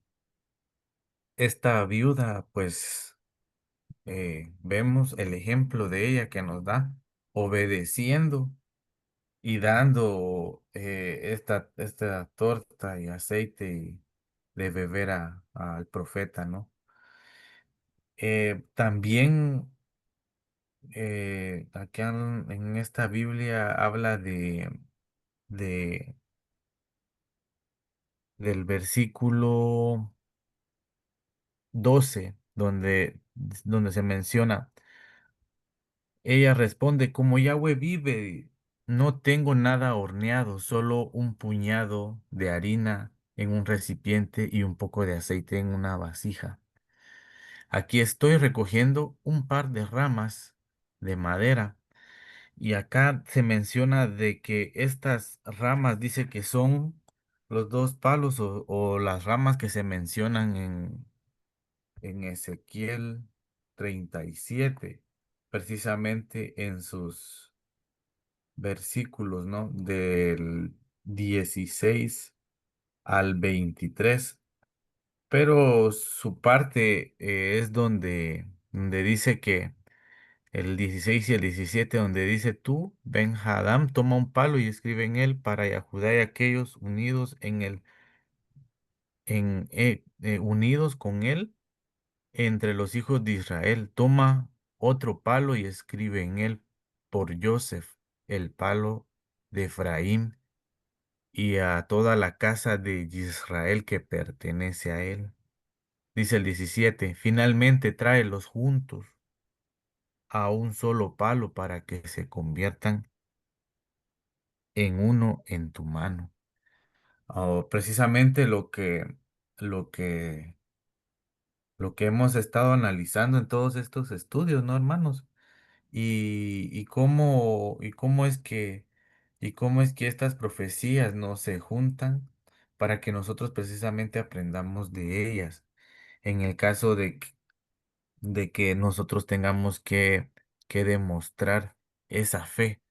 Esta viuda, pues vemos el ejemplo de ella que nos da, obedeciendo y dando esta torta y aceite de beber al profeta, ¿no? También acá en esta Biblia habla de, del versículo 12 donde se menciona. Ella responde, como Yahweh vive, no tengo nada horneado, solo un puñado de harina en un recipiente y un poco de aceite en una vasija. Aquí estoy recogiendo un par de ramas de madera y acá se menciona de que estas ramas dice que son los dos palos o las ramas que se mencionan en Ezequiel 37 precisamente en sus versículos, ¿no? Del 16 al 23. Pero su parte es donde dice que el 16 y el 17, donde dice tú, Ben Hadam, toma un palo y escribe en él para Judá y aquellos unidos unidos con él entre los hijos de Israel. Toma otro palo y escribe en él por Joseph, el palo de Efraín y a toda la casa de Israel que pertenece a él. Dice el 17, finalmente tráelos juntos a un solo palo para que se conviertan en uno en tu mano. Precisamente lo que, lo que hemos estado analizando en todos estos estudios, ¿no, hermanos? Y cómo es que estas profecías no se juntan para que nosotros precisamente aprendamos de ellas. En el caso de que nosotros tengamos que demostrar esa fe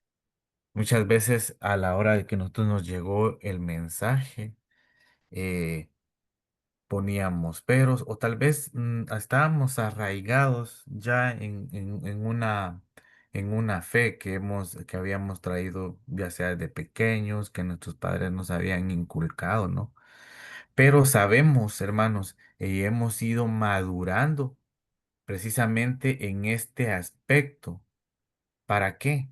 Muchas veces a la hora de que nosotros nos llegó el mensaje, eh, poníamos peros o tal vez estábamos arraigados ya en una fe que habíamos traído ya sea de pequeños, que nuestros padres nos habían inculcado, ¿no? Pero sabemos, hermanos, y hemos ido madurando precisamente en este aspecto. ¿Para qué?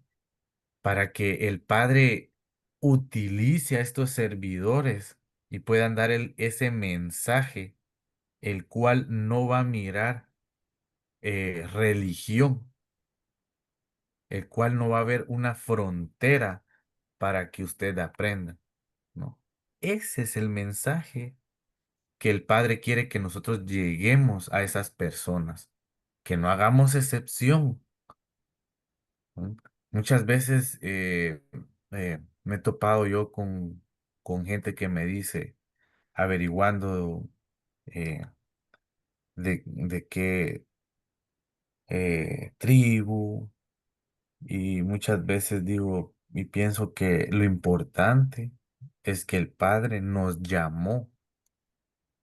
Para que el Padre utilice a estos servidores y puedan dar ese mensaje, el cual no va a mirar religión, el cual no va a haber una frontera para que usted aprenda, ¿no? Ese es el mensaje que el Padre quiere que nosotros lleguemos a esas personas, que no hagamos excepción, ¿no? Muchas veces me he topado yo con gente que me dice, averiguando eh, de qué tribu, y muchas veces digo y pienso que lo importante es que el Padre nos llamó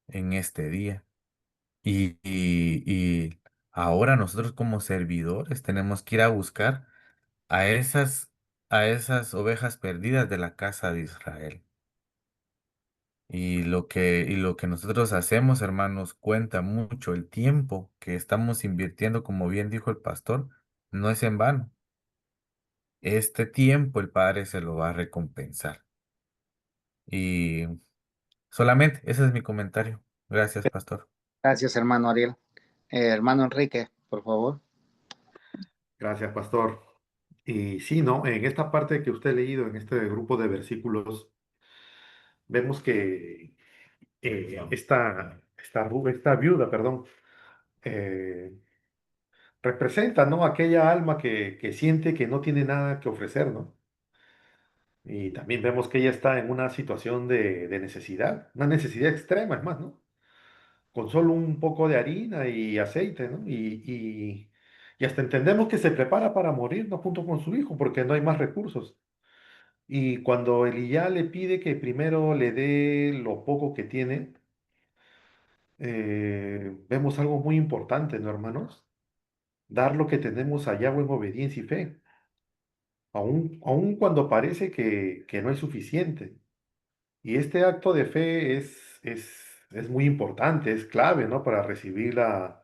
en este día y ahora nosotros como servidores tenemos que ir a buscar a a esas ovejas perdidas de la casa de Israel. Y lo que nosotros hacemos, hermanos, cuenta mucho. El tiempo que estamos invirtiendo, como bien dijo el pastor, no es en vano. Este tiempo el Padre se lo va a recompensar. Y solamente, ese es mi comentario. Gracias, pastor. Gracias, hermano Ariel. Hermano Enrique, por favor. Gracias, pastor. Y sí, ¿no? En esta parte que usted ha leído, en este grupo de versículos, vemos que esta viuda, perdón, eh, representa, ¿no? Aquella alma que siente que no tiene nada que ofrecer, ¿no? Y también vemos que ella está en una situación de necesidad, una necesidad extrema, es más, ¿no? Con solo un poco de harina y aceite, ¿no? Y hasta entendemos que se prepara para morir, ¿no? Junto con su hijo, porque no hay más recursos. Y cuando Elías le pide que primero le dé lo poco que tiene, vemos algo muy importante, ¿no, hermanos? Dar lo que tenemos a Yahweh en obediencia y fe, aun cuando parece que no es suficiente. Y este acto de fe es muy importante, es clave, ¿no? Para recibir la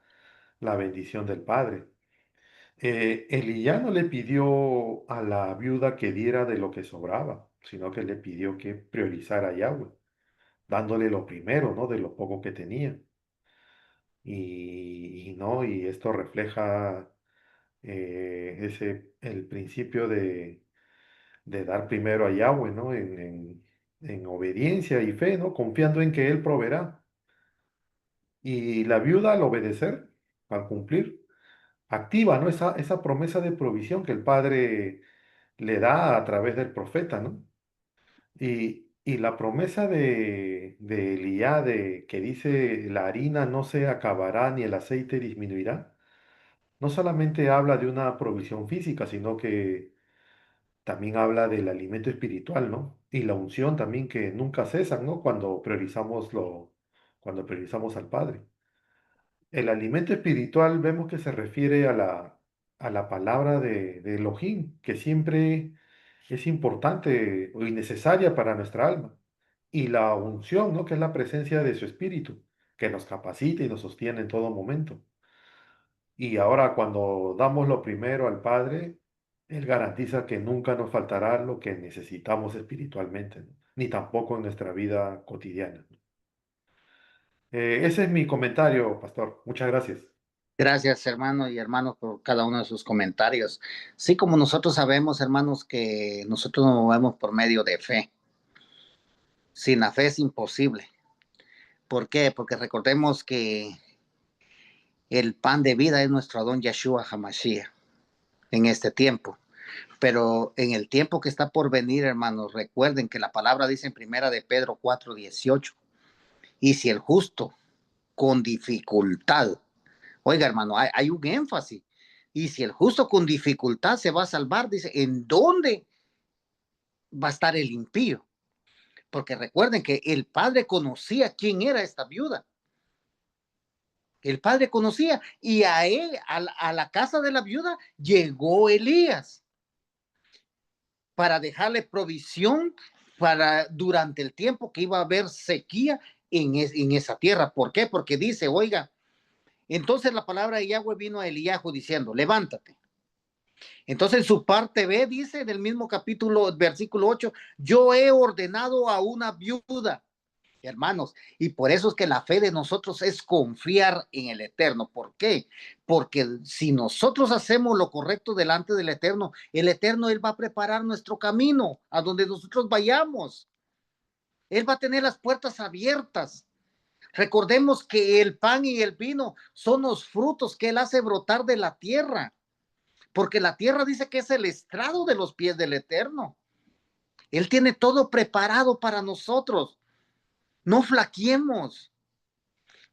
bendición del Padre. Elías no le pidió a la viuda que diera de lo que sobraba, sino que le pidió que priorizara a Yahweh, dándole lo primero, ¿no? De lo poco que tenía. ¿No? Y esto refleja el principio de dar primero a Yahweh, ¿no? En obediencia y fe, ¿no? Confiando en que Él proveerá. Y la viuda al obedecer, al cumplir, activa, ¿no? Esa promesa de provisión que el Padre le da a través del profeta, ¿no? Y la promesa de Elías de que dice la harina no se acabará ni el aceite disminuirá, no solamente habla de una provisión física, sino que también habla del alimento espiritual, ¿no? Y la unción también que nunca cesan, ¿no? Cuando priorizamos al Padre. El alimento espiritual vemos que se refiere a la palabra de Elohim, que siempre es importante y necesaria para nuestra alma. Y la unción, ¿no? Que es la presencia de su espíritu, que nos capacita y nos sostiene en todo momento. Y ahora cuando damos lo primero al Padre, Él garantiza que nunca nos faltará lo que necesitamos espiritualmente, ¿no? Ni tampoco en nuestra vida cotidiana. Ese es mi comentario, pastor. Muchas gracias. Gracias, hermano y hermanos, por cada uno de sus comentarios. Sí, como nosotros sabemos, hermanos, que nosotros nos movemos por medio de fe. Sin la fe es imposible. ¿Por qué? Porque recordemos que el pan de vida es nuestro Adón Yeshua Hamashiach en este tiempo. Pero en el tiempo que está por venir, hermanos, recuerden que la palabra dice en primera de Pedro 4:18, y si el justo con dificultad, oiga, hermano, hay un énfasis, y si el justo con dificultad se va a salvar, dice, ¿en dónde? va a estar el impío. Porque recuerden que el padre conocía quién era esta viuda. El padre conocía, y a él, a la casa de la viuda, llegó Elías para dejarle provisión para durante el tiempo que iba a haber sequía en esa tierra. ¿Por qué? Porque dice, oiga, entonces la palabra de Yahweh vino a Eliyahu diciendo, levántate. Entonces en su parte B dice, del mismo capítulo, versículo 8, yo he ordenado a una viuda. Hermanos, y por eso es que la fe de nosotros es confiar en el Eterno. ¿Por qué? Porque si nosotros hacemos lo correcto delante del Eterno, el Eterno, Él va a preparar nuestro camino a donde nosotros vayamos. Él va a tener las puertas abiertas. Recordemos que el pan y el vino son los frutos que Él hace brotar de la tierra, porque la tierra dice que es el estrado de los pies del Eterno. Él tiene todo preparado para nosotros. No flaqueemos,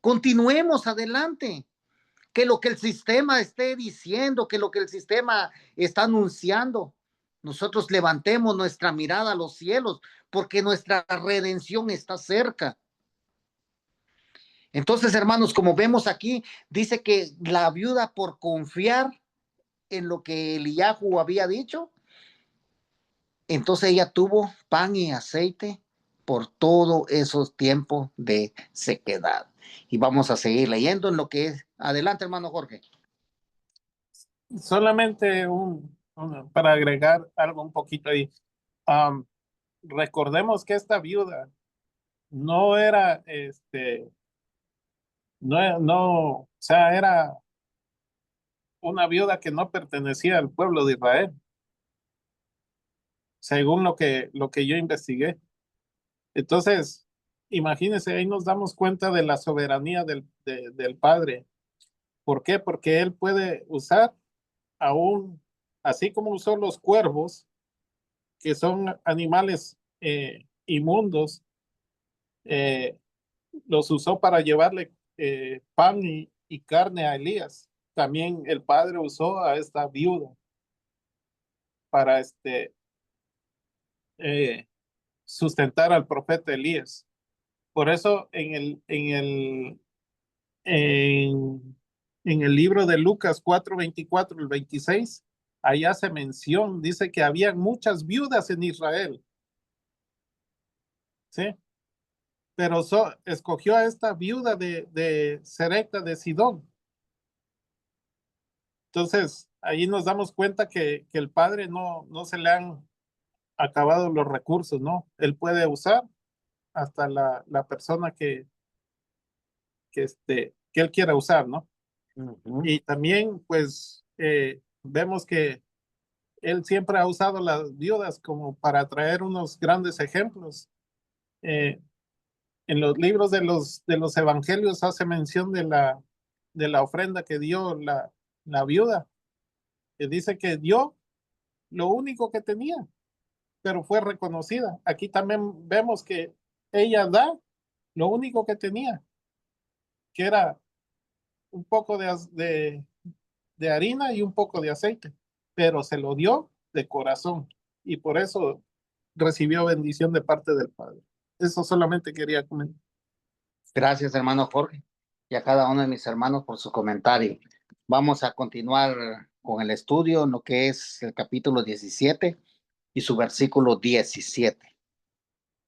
continuemos adelante, que lo que el sistema esté diciendo, que lo que el sistema está anunciando, nosotros levantemos nuestra mirada a los cielos, porque nuestra redención está cerca. Entonces, hermanos, como vemos aquí, dice que la viuda, por confiar en lo que Eliyahu había dicho, entonces ella tuvo pan y aceite por todos esos tiempos de sequedad. Y vamos a seguir leyendo en lo que es. Adelante, hermano Jorge. Solamente para agregar algo un poquito ahí. Recordemos que esta viuda no era, o sea, era una viuda que no pertenecía al pueblo de Israel, según lo que yo investigué. Entonces, imagínense, ahí nos damos cuenta de la soberanía del Padre. ¿Por qué? Porque Él puede usar aún, así como usó los cuervos, que son animales inmundos, los usó para llevarle pan y carne a Elías. También el Padre usó a esta viuda para sustentar al profeta Elías. Por eso en el libro de Lucas 4:24 al 26, ahí hace mención, dice que había muchas viudas en Israel. ¿Sí? Pero escogió a esta viuda de Serepta de Sidón. Entonces, ahí nos damos cuenta que el Padre no se le han acabado los recursos, ¿no? Él puede usar hasta la persona que Él quiera usar, ¿no? Y también, pues, vemos que Él siempre ha usado las viudas como para traer unos grandes ejemplos. En los libros de los evangelios hace mención de la ofrenda que dio la viuda, que dice que dio lo único que tenía, pero fue reconocida. Aquí también vemos que ella da lo único que tenía, que era un poco de harina y un poco de aceite, pero se lo dio de corazón y por eso recibió bendición de parte del Padre. Eso solamente quería comentar. Gracias, hermano Jorge, y a cada uno de mis hermanos por su comentario. Vamos a continuar con el estudio en lo que es el capítulo 17 y su versículo 17.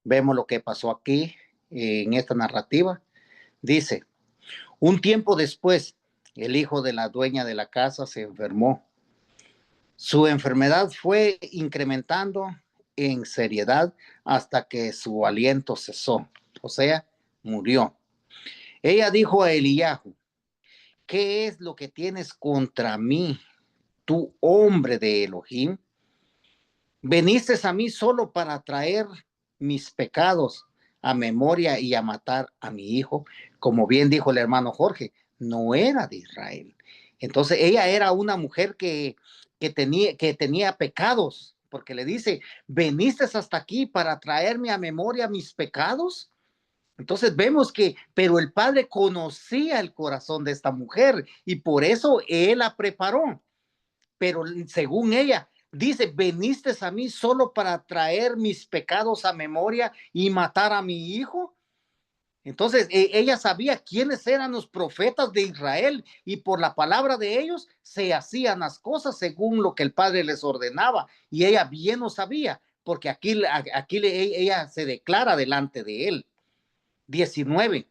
Vemos lo que pasó aquí en esta narrativa. Dice, un tiempo después, el hijo de la dueña de la casa se enfermó. Su enfermedad fue incrementando en seriedad hasta que su aliento cesó, o sea, murió. Ella dijo a Eliyahu, ¿qué es lo que tienes contra mí, tú hombre de Elohim? Veniste a mí solo para traer mis pecados a memoria y a matar a mi hijo. Como bien dijo el hermano Jorge, no era de Israel. Entonces ella era una mujer que tenía pecados, porque le dice, veniste hasta aquí para traerme a memoria mis pecados. Entonces vemos que, pero el Padre conocía el corazón de esta mujer y por eso Él la preparó. Pero según ella, Dice, veniste a mí solo para traer mis pecados a memoria y matar a mi hijo. Entonces, ella sabía quiénes eran los profetas de Israel y por la palabra de ellos se hacían las cosas según lo que el Padre les ordenaba. Y ella bien lo sabía, porque ella se declara delante de él. 19.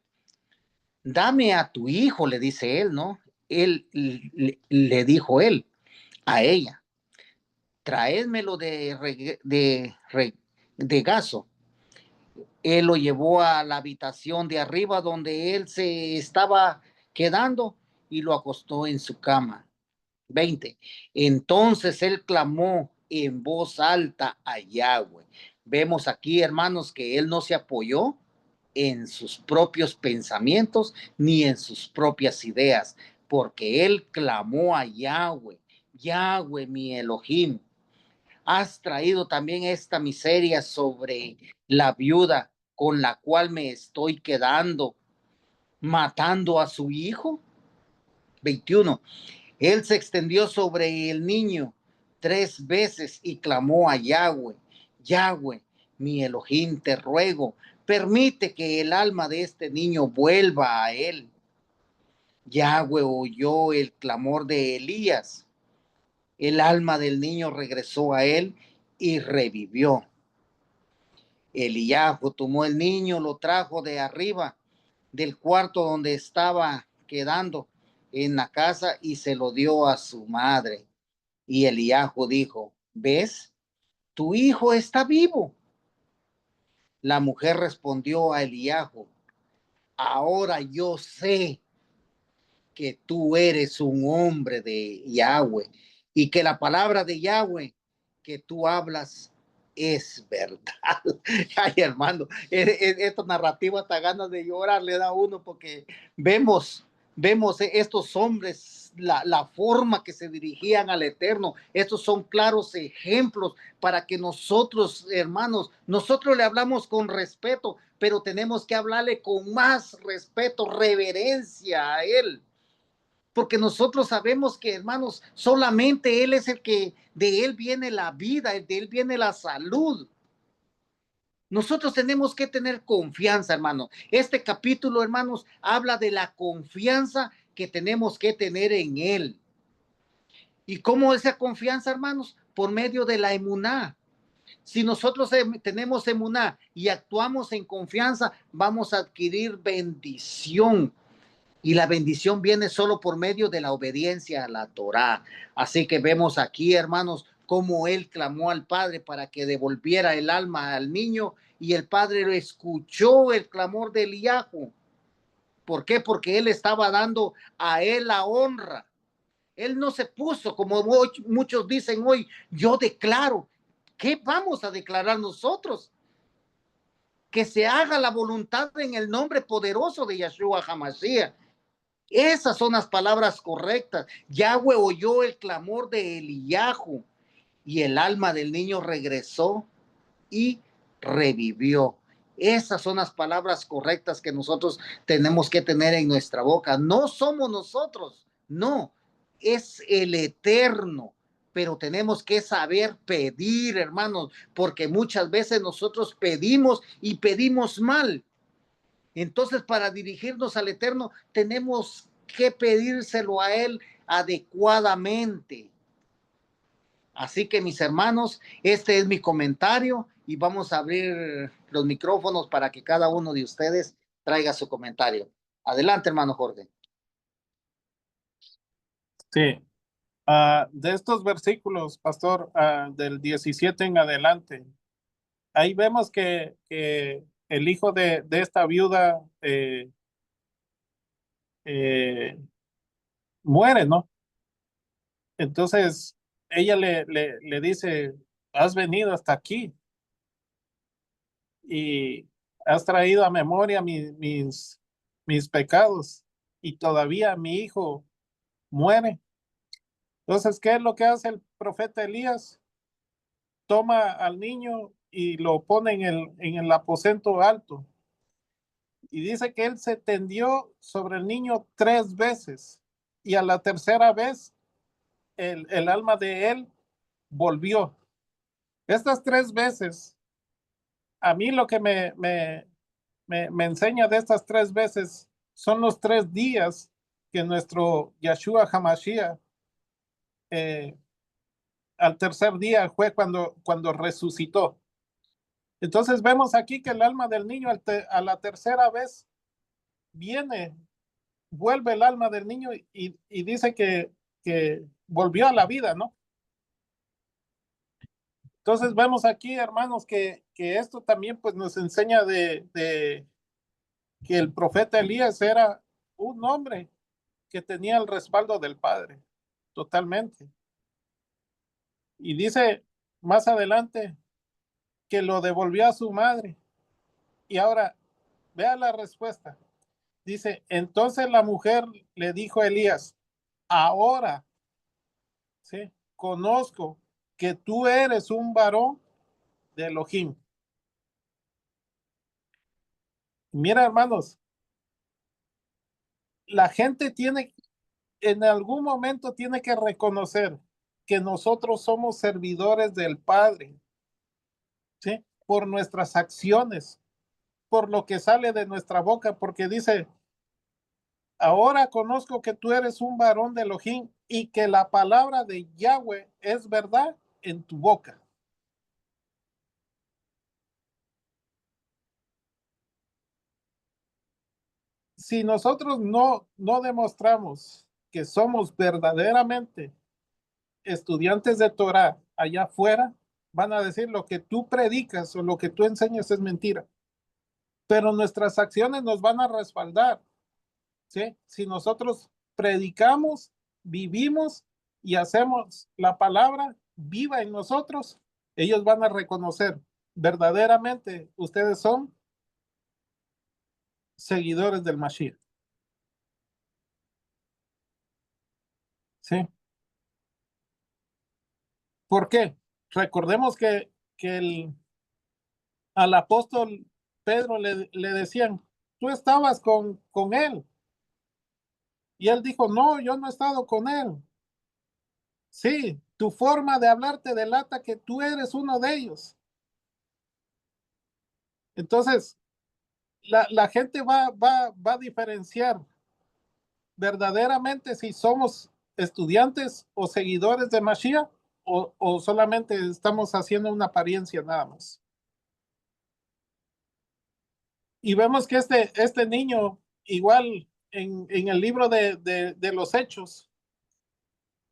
Dame a tu hijo, le dice él, ¿no? Le dijo él a ella, traédmelo de Gazo. Él lo llevó a la habitación de arriba donde él se estaba quedando y lo acostó en su cama. 20. Entonces él clamó en voz alta a Yahweh. Vemos aquí, hermanos, que él no se apoyó en sus propios pensamientos ni en sus propias ideas, porque él clamó a Yahweh, Yahweh mi Elohim. Has traído también esta miseria sobre la viuda con la cual me estoy quedando, matando a su hijo. 21. Él se extendió sobre el niño 3 veces y clamó a Yahweh, Yahweh, mi Elohim, te ruego, permite que el alma de este niño vuelva a él. Yahweh oyó el clamor de Elías. El alma del niño regresó a él y revivió. Eliyahu tomó el niño, lo trajo de arriba del cuarto donde estaba quedando en la casa y se lo dio a su madre. Y Eliyahu dijo, ¿ves? Tu hijo está vivo. La mujer respondió a Eliyahu, ahora yo sé que tú eres un hombre de Yahweh y que la palabra de Yahweh que tú hablas es verdad. Ay, hermano, esta narrativa hasta ganas de llorar le da a uno porque vemos estos hombres, la forma que se dirigían al Eterno. Estos son claros ejemplos para que nosotros, hermanos, nosotros le hablamos con respeto, pero tenemos que hablarle con más respeto, reverencia a Él. Porque nosotros sabemos que, hermanos, solamente Él es el que de Él viene la vida, de Él viene la salud. Nosotros tenemos que tener confianza, hermano. Este capítulo, hermanos, habla de la confianza que tenemos que tener en Él. ¿Y cómo esa confianza, hermanos? Por medio de la emuná. Si nosotros tenemos emuná y actuamos en confianza, vamos a adquirir bendición. Y la bendición viene solo por medio de la obediencia a la Torá. Así que vemos aquí, hermanos, cómo él clamó al Padre para que devolviera el alma al niño y el Padre escuchó el clamor de Eliyahu. ¿Por qué? Porque él estaba dando a él la honra. Él no se puso, como muchos dicen hoy, yo declaro. ¿Qué vamos a declarar nosotros? Que se haga la voluntad en el nombre poderoso de Yeshua HaMashiach. Esas son las palabras correctas. Yahweh oyó el clamor de Eliyahu y el alma del niño regresó y revivió. Esas son las palabras correctas que nosotros tenemos que tener en nuestra boca. No somos nosotros, no, es el Eterno. Pero tenemos que saber pedir, hermanos, porque muchas veces nosotros pedimos y pedimos mal. Entonces, para dirigirnos al Eterno, tenemos que pedírselo a Él adecuadamente. Así que, mis hermanos, este es mi comentario y vamos a abrir los micrófonos para que cada uno de ustedes traiga su comentario. Adelante, hermano Jorge. Sí. De estos versículos, pastor, del 17 en adelante, ahí vemos que el hijo de esta viuda muere, ¿no? Entonces ella le dice, has venido hasta aquí y has traído a memoria mis pecados y todavía mi hijo muere. Entonces, ¿qué es lo que hace el profeta Elías? Toma al niño y lo pone en el aposento alto. Y dice que él se tendió sobre el niño 3 veces. Y a la tercera vez, el alma de él volvió. Estas 3 veces, a mí lo que me enseña de estas 3 veces son los 3 días que nuestro Yeshua Hamashiach, eh, al tercer día fue cuando resucitó. Entonces vemos aquí que el alma del niño a la tercera vez viene, vuelve el alma del niño y dice que volvió a la vida, ¿no? Entonces vemos aquí, hermanos, que esto también pues nos enseña de que el profeta Elías era un hombre que tenía el respaldo del Padre, totalmente. Y dice más adelante que lo devolvió a su madre. Y ahora, vea la respuesta. Dice, entonces la mujer le dijo a Elías, ahora, ¿sí? Conozco que tú eres un varón de Elohim. Mira, hermanos, la gente en algún momento tiene que reconocer que nosotros somos servidores del Padre, ¿sí? Por nuestras acciones, por lo que sale de nuestra boca, porque dice, ahora conozco que tú eres un varón de Elohim y que la palabra de Yahweh es verdad en tu boca. Si nosotros no demostramos que somos verdaderamente estudiantes de Torah allá afuera, van a decir lo que tú predicas o lo que tú enseñas es mentira. Pero nuestras acciones nos van a respaldar, ¿sí? Si nosotros predicamos, vivimos y hacemos la palabra viva en nosotros, ellos van a reconocer verdaderamente ustedes son seguidores del Mashiach, ¿sí? ¿Por qué? Recordemos que al apóstol Pedro le decían, tú estabas con él. Y él dijo, no, yo no he estado con él. Sí, tu forma de hablar te delata que tú eres uno de ellos. Entonces, la gente va a diferenciar verdaderamente si somos estudiantes o seguidores de Mashiach o solamente estamos haciendo una apariencia nada más. Y vemos que este niño, igual en el libro de los Hechos,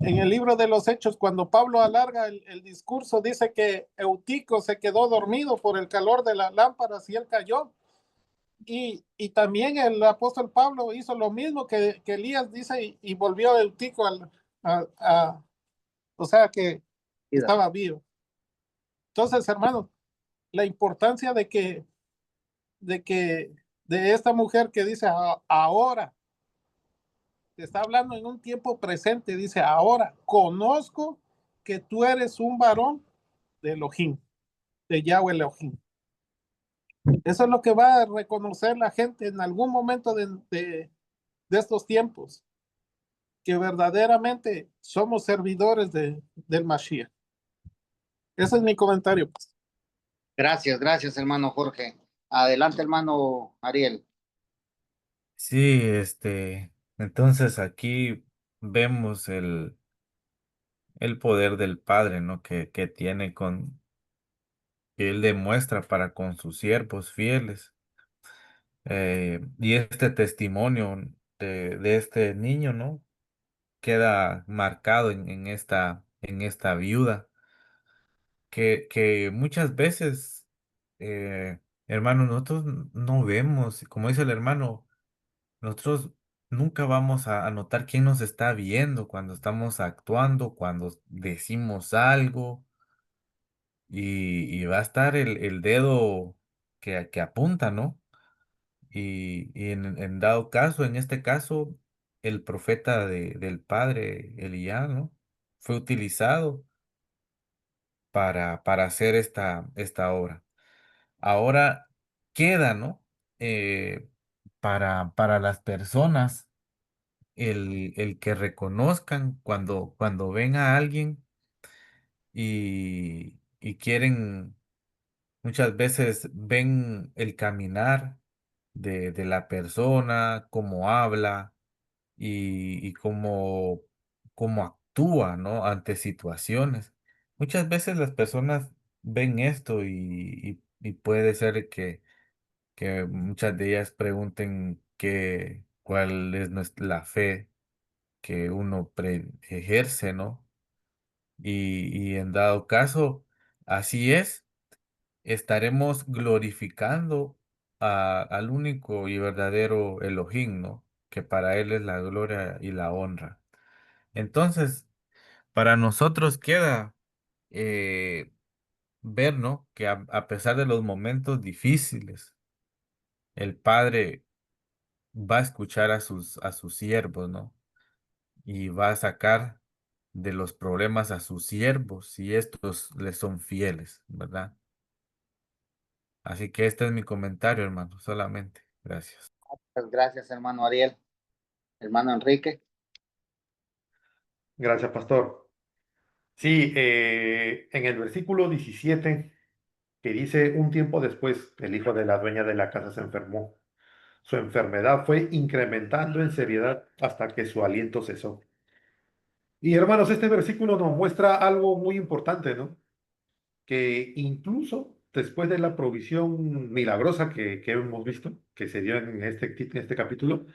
en el libro de los Hechos, cuando Pablo alarga el discurso, dice que Eutico se quedó dormido por el calor de las lámparas y él cayó. Y también el apóstol Pablo hizo lo mismo que Elías dice y volvió Eutico o sea que estaba vivo. Entonces, hermanos, la importancia de esta mujer que dice ahora, está hablando en un tiempo presente, dice ahora, conozco que tú eres un varón de Elohim, de Yahweh Elohim. Eso es lo que va a reconocer la gente en algún momento de estos tiempos, que verdaderamente somos servidores del Mashiach. Ese es mi comentario, pues. Gracias, gracias, hermano Jorge. Adelante, hermano Ariel. Sí, entonces aquí vemos el poder del Padre, ¿no? Que tiene que Él demuestra para con sus siervos fieles. Y este testimonio de este niño, ¿no? Queda marcado en esta viuda, que muchas veces, hermano, nosotros no vemos, como dice el hermano, nosotros nunca vamos a notar quién nos está viendo cuando estamos actuando, cuando decimos algo, y va a estar el dedo que apunta, ¿no? Y en dado caso, en este caso, el profeta del padre Elías, ¿no? Fue utilizado para hacer esta obra. Ahora queda, ¿no? Para las personas el que reconozcan cuando ven a alguien y quieren, muchas veces ven el caminar de la persona, cómo habla y cómo actúa, ¿no? Ante situaciones. Muchas veces las personas ven esto y puede ser que muchas de ellas pregunten cuál es la fe que uno ejerce, ¿no? Y en dado caso, así es, estaremos glorificando al único y verdadero Elohim, ¿no? Que para él es la gloria y la honra. Entonces, para nosotros queda eh, ver, ¿no? Que a pesar de los momentos difíciles, el Padre va a escuchar a sus siervos, ¿no? Y va a sacar de los problemas a sus siervos si estos les son fieles, ¿verdad? Así que este es mi comentario, hermano, solamente. Gracias. Muchas gracias, hermano Ariel. Hermano Enrique. Gracias, pastor. Sí, en el versículo 17, que dice, un tiempo después, el hijo de la dueña de la casa se enfermó. Su enfermedad fue incrementando en seriedad hasta que su aliento cesó. Y hermanos, este versículo nos muestra algo muy importante, ¿no? Que incluso después de la provisión milagrosa que hemos visto, que se dio en este capítulo,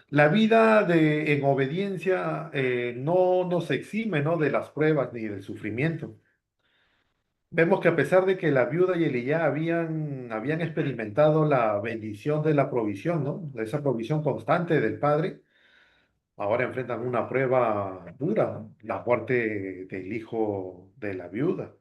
la vida en obediencia no nos exime, ¿no? De las pruebas ni del sufrimiento. Vemos que a pesar de que la viuda y Elías habían experimentado la bendición de la provisión, ¿no? De esa provisión constante del Padre, ahora enfrentan una prueba dura, ¿no? La muerte del hijo de la viuda.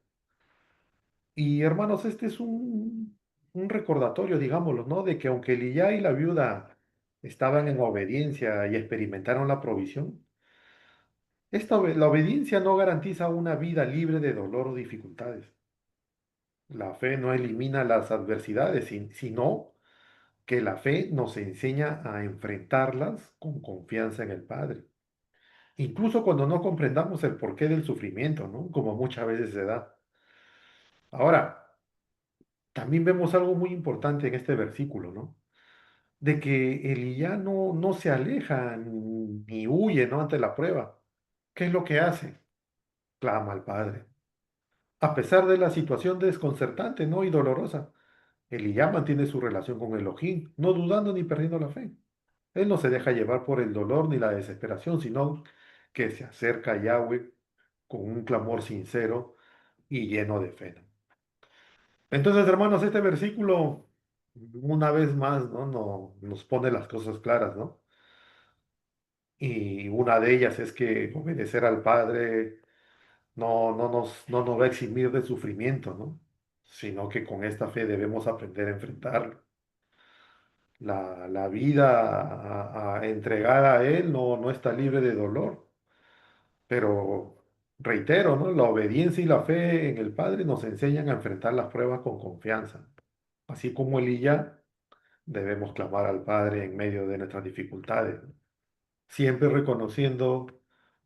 Y hermanos, este es un recordatorio, digámoslo, ¿no? De que aunque Elías y la viuda estaban en obediencia y experimentaron la provisión, la obediencia no garantiza una vida libre de dolor o dificultades. La fe no elimina las adversidades, sino que la fe nos enseña a enfrentarlas con confianza en el Padre. Incluso cuando no comprendamos el porqué del sufrimiento, ¿no? Como muchas veces se da. Ahora, también vemos algo muy importante en este versículo, ¿no? De que Elías no se aleja ni huye, ¿no? Ante la prueba. ¿Qué es lo que hace? Clama al Padre. A pesar de la situación desconcertante, ¿no? Y dolorosa, Elías mantiene su relación con Elohim, no dudando ni perdiendo la fe. Él no se deja llevar por el dolor ni la desesperación, sino que se acerca a Yahweh con un clamor sincero y lleno de fe. Entonces, hermanos, este versículo, una vez más, ¿no? Nos pone las cosas claras, ¿no? Y una de ellas es que obedecer al Padre no nos va a eximir de sufrimiento, ¿no? Sino que con esta fe debemos aprender a enfrentarlo. La vida entregada a Él no está libre de dolor, pero reitero, ¿no? La obediencia y la fe en el Padre nos enseñan a enfrentar las pruebas con confianza. Así como Elías, debemos clamar al Padre en medio de nuestras dificultades, ¿no? Siempre reconociendo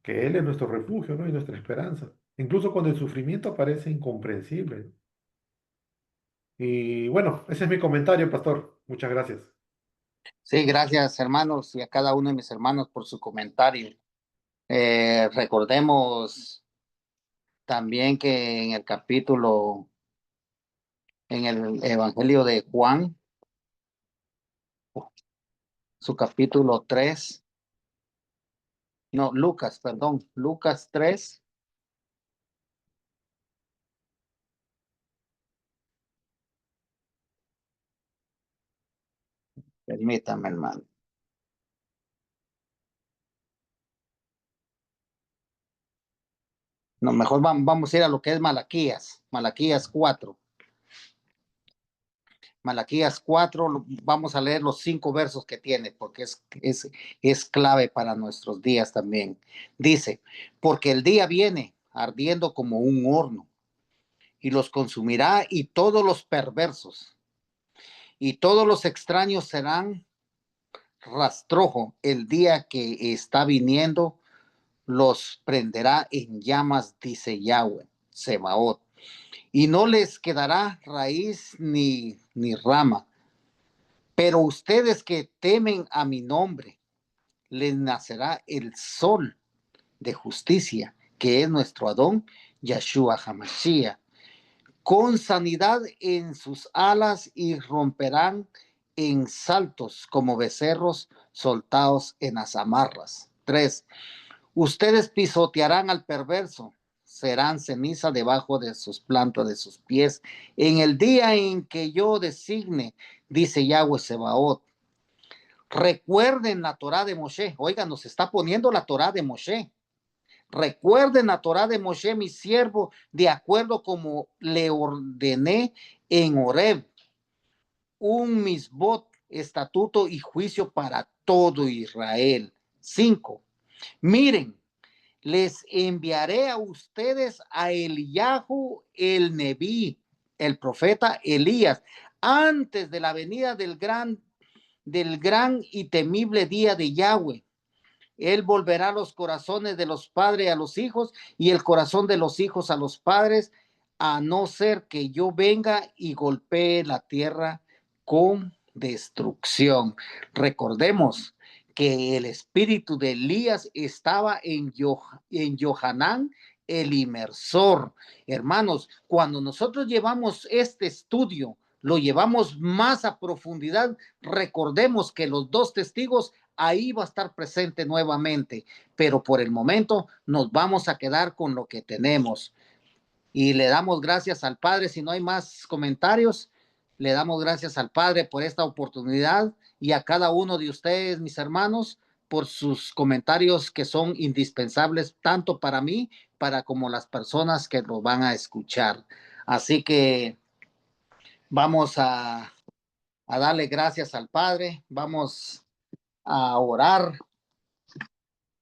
que Él es nuestro refugio, ¿no? Y nuestra esperanza, incluso cuando el sufrimiento parece incomprensible. Y bueno, ese es mi comentario, pastor. Muchas gracias. Sí, gracias, hermanos, y a cada uno de mis hermanos por su comentario. Recordemos también que en el Evangelio de Juan, su capítulo 3, no, Lucas, perdón, Lucas 3, permítame, hermano. No, mejor vamos a ir a lo que es Malaquías 4. Malaquías 4, vamos a leer los 5 versos que tiene, porque es clave para nuestros días también. Dice, porque el día viene ardiendo como un horno, y los consumirá, y todos los perversos, y todos los extraños serán rastrojo el día que está viniendo los prenderá en llamas, dice Yahweh, Sebaot, y no les quedará raíz ni rama. Pero ustedes que temen a mi nombre, les nacerá el sol de justicia, que es nuestro Adón, Yahshua Hamashiach, con sanidad en sus alas y romperán en saltos como becerros soltados en las amarras. 3. Ustedes pisotearán al perverso, serán ceniza debajo de sus plantas de sus pies, en el día en que yo designe, dice Yahweh Sebaot. Recuerden la Torá de Moshe. Oigan, nos está poniendo la Torá de Moshe. Recuerden la Torá de Moshe, mi siervo, de acuerdo como le ordené en Horeb, un misbot, estatuto y juicio para todo Israel. 5. Miren, les enviaré a ustedes a Eliyahu el Nebí, el profeta Elías, antes de la venida del gran y temible día de Yahweh. Él volverá los corazones de los padres a los hijos y el corazón de los hijos a los padres, a no ser que yo venga y golpee la tierra con destrucción. Recordemos que el espíritu de Elías estaba en Johanán, el inmersor. Hermanos, cuando nosotros llevamos este estudio, lo llevamos más a profundidad, recordemos que los dos testigos ahí va a estar presente nuevamente, pero por el momento nos vamos a quedar con lo que tenemos. Y le damos gracias al Padre. Si no hay más comentarios, le damos gracias al Padre por esta oportunidad y a cada uno de ustedes, mis hermanos, por sus comentarios que son indispensables tanto para mí, para como las personas que lo van a escuchar. Así que vamos a darle gracias al Padre, vamos a orar,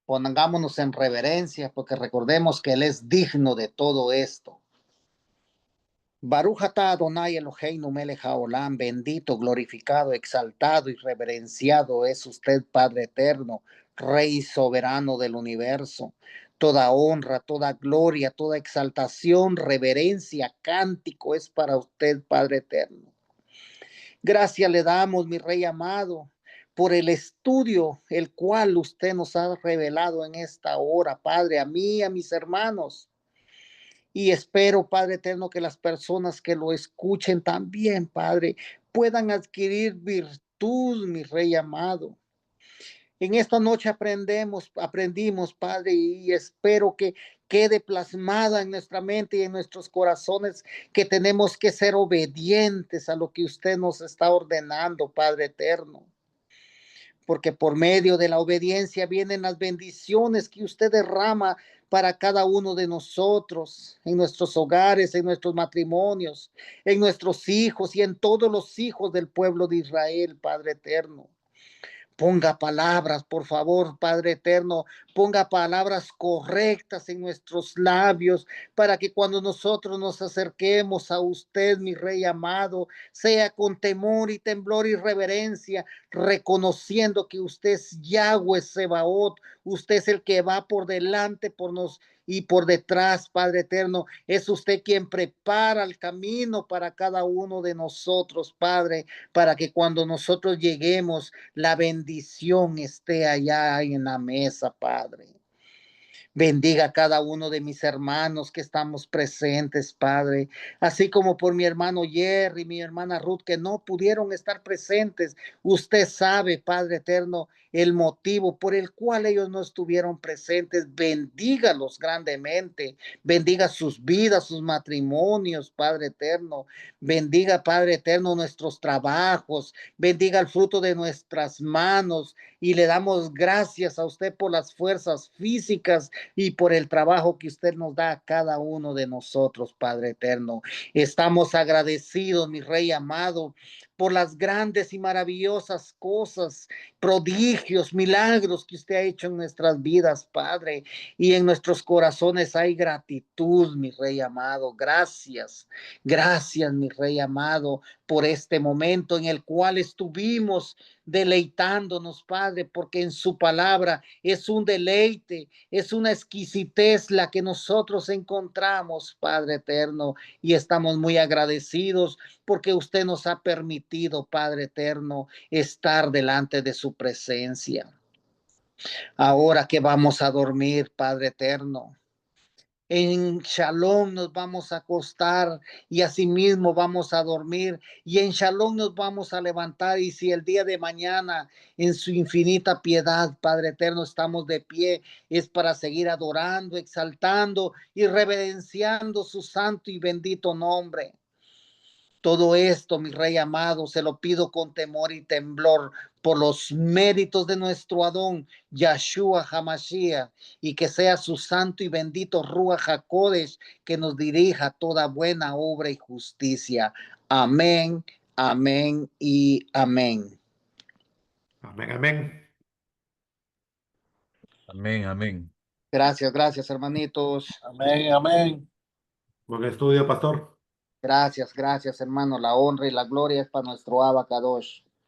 pongámonos en reverencia, porque recordemos que Él es digno de todo esto. Baruch atah Adonai Eloheinu melech haolam, bendito, glorificado, exaltado y reverenciado es usted, Padre eterno, Rey soberano del universo. Toda honra, toda gloria, toda exaltación, reverencia, cántico es para usted, Padre eterno. Gracias le damos, mi Rey amado, por el estudio, el cual usted nos ha revelado en esta hora, Padre, a mí, a mis hermanos. Y espero, Padre eterno, que las personas que lo escuchen también, Padre, puedan adquirir virtud, mi Rey amado. En esta noche aprendimos, Padre, y espero que quede plasmada en nuestra mente y en nuestros corazones que tenemos que ser obedientes a lo que usted nos está ordenando, Padre eterno. Porque por medio de la obediencia vienen las bendiciones que usted derrama para cada uno de nosotros, en nuestros hogares, en nuestros matrimonios, en nuestros hijos y en todos los hijos del pueblo de Israel, Padre eterno. Ponga palabras, por favor, Padre eterno, ponga palabras correctas en nuestros labios para que cuando nosotros nos acerquemos a usted, mi Rey amado, sea con temor y temblor y reverencia, reconociendo que usted es Yahweh Sebaot, usted es el que va por delante por nos y por detrás, Padre eterno, es usted quien prepara el camino para cada uno de nosotros, Padre, para que cuando nosotros lleguemos, la bendición esté allá en la mesa, Padre. Bendiga a cada uno de mis hermanos que estamos presentes, Padre, así como por mi hermano Jerry, mi hermana Ruth, que no pudieron estar presentes. Usted sabe, Padre eterno, el motivo por el cual ellos no estuvieron presentes. Bendígalos grandemente, bendiga sus vidas, sus matrimonios, Padre eterno. Bendiga, Padre eterno, nuestros trabajos, bendiga el fruto de nuestras manos, y le damos gracias a usted por las fuerzas físicas y por el trabajo que usted nos da a cada uno de nosotros, Padre eterno. Estamos agradecidos, mi Rey amado, por las grandes y maravillosas cosas, prodigios, milagros que usted ha hecho en nuestras vidas, Padre. Y en nuestros corazones hay gratitud, mi Rey amado. Gracias, gracias, mi Rey amado, por este momento en el cual estuvimos deleitándonos, Padre, porque en su palabra es un deleite, es una exquisitez la que nosotros encontramos, Padre eterno, y estamos muy agradecidos porque usted nos ha permitido, Padre eterno, estar delante de su presencia. Ahora que vamos a dormir, Padre eterno, en Shalom nos vamos a acostar y asimismo vamos a dormir y en Shalom nos vamos a levantar, y si el día de mañana en su infinita piedad, Padre eterno, estamos de pie, es para seguir adorando, exaltando y reverenciando su santo y bendito nombre. Todo esto, mi Rey amado, se lo pido con temor y temblor por los méritos de nuestro Adón, Yahshua Hamashiach, y que sea su santo y bendito Ruach HaKodesh que nos dirija toda buena obra y justicia. Amén, amén y amén. Amén, amén. Amén, amén. Gracias, gracias, hermanitos. Amén, amén. Buen estudio, pastor. Gracias, gracias, hermano. La honra y la gloria es para nuestro Abba Kadosh.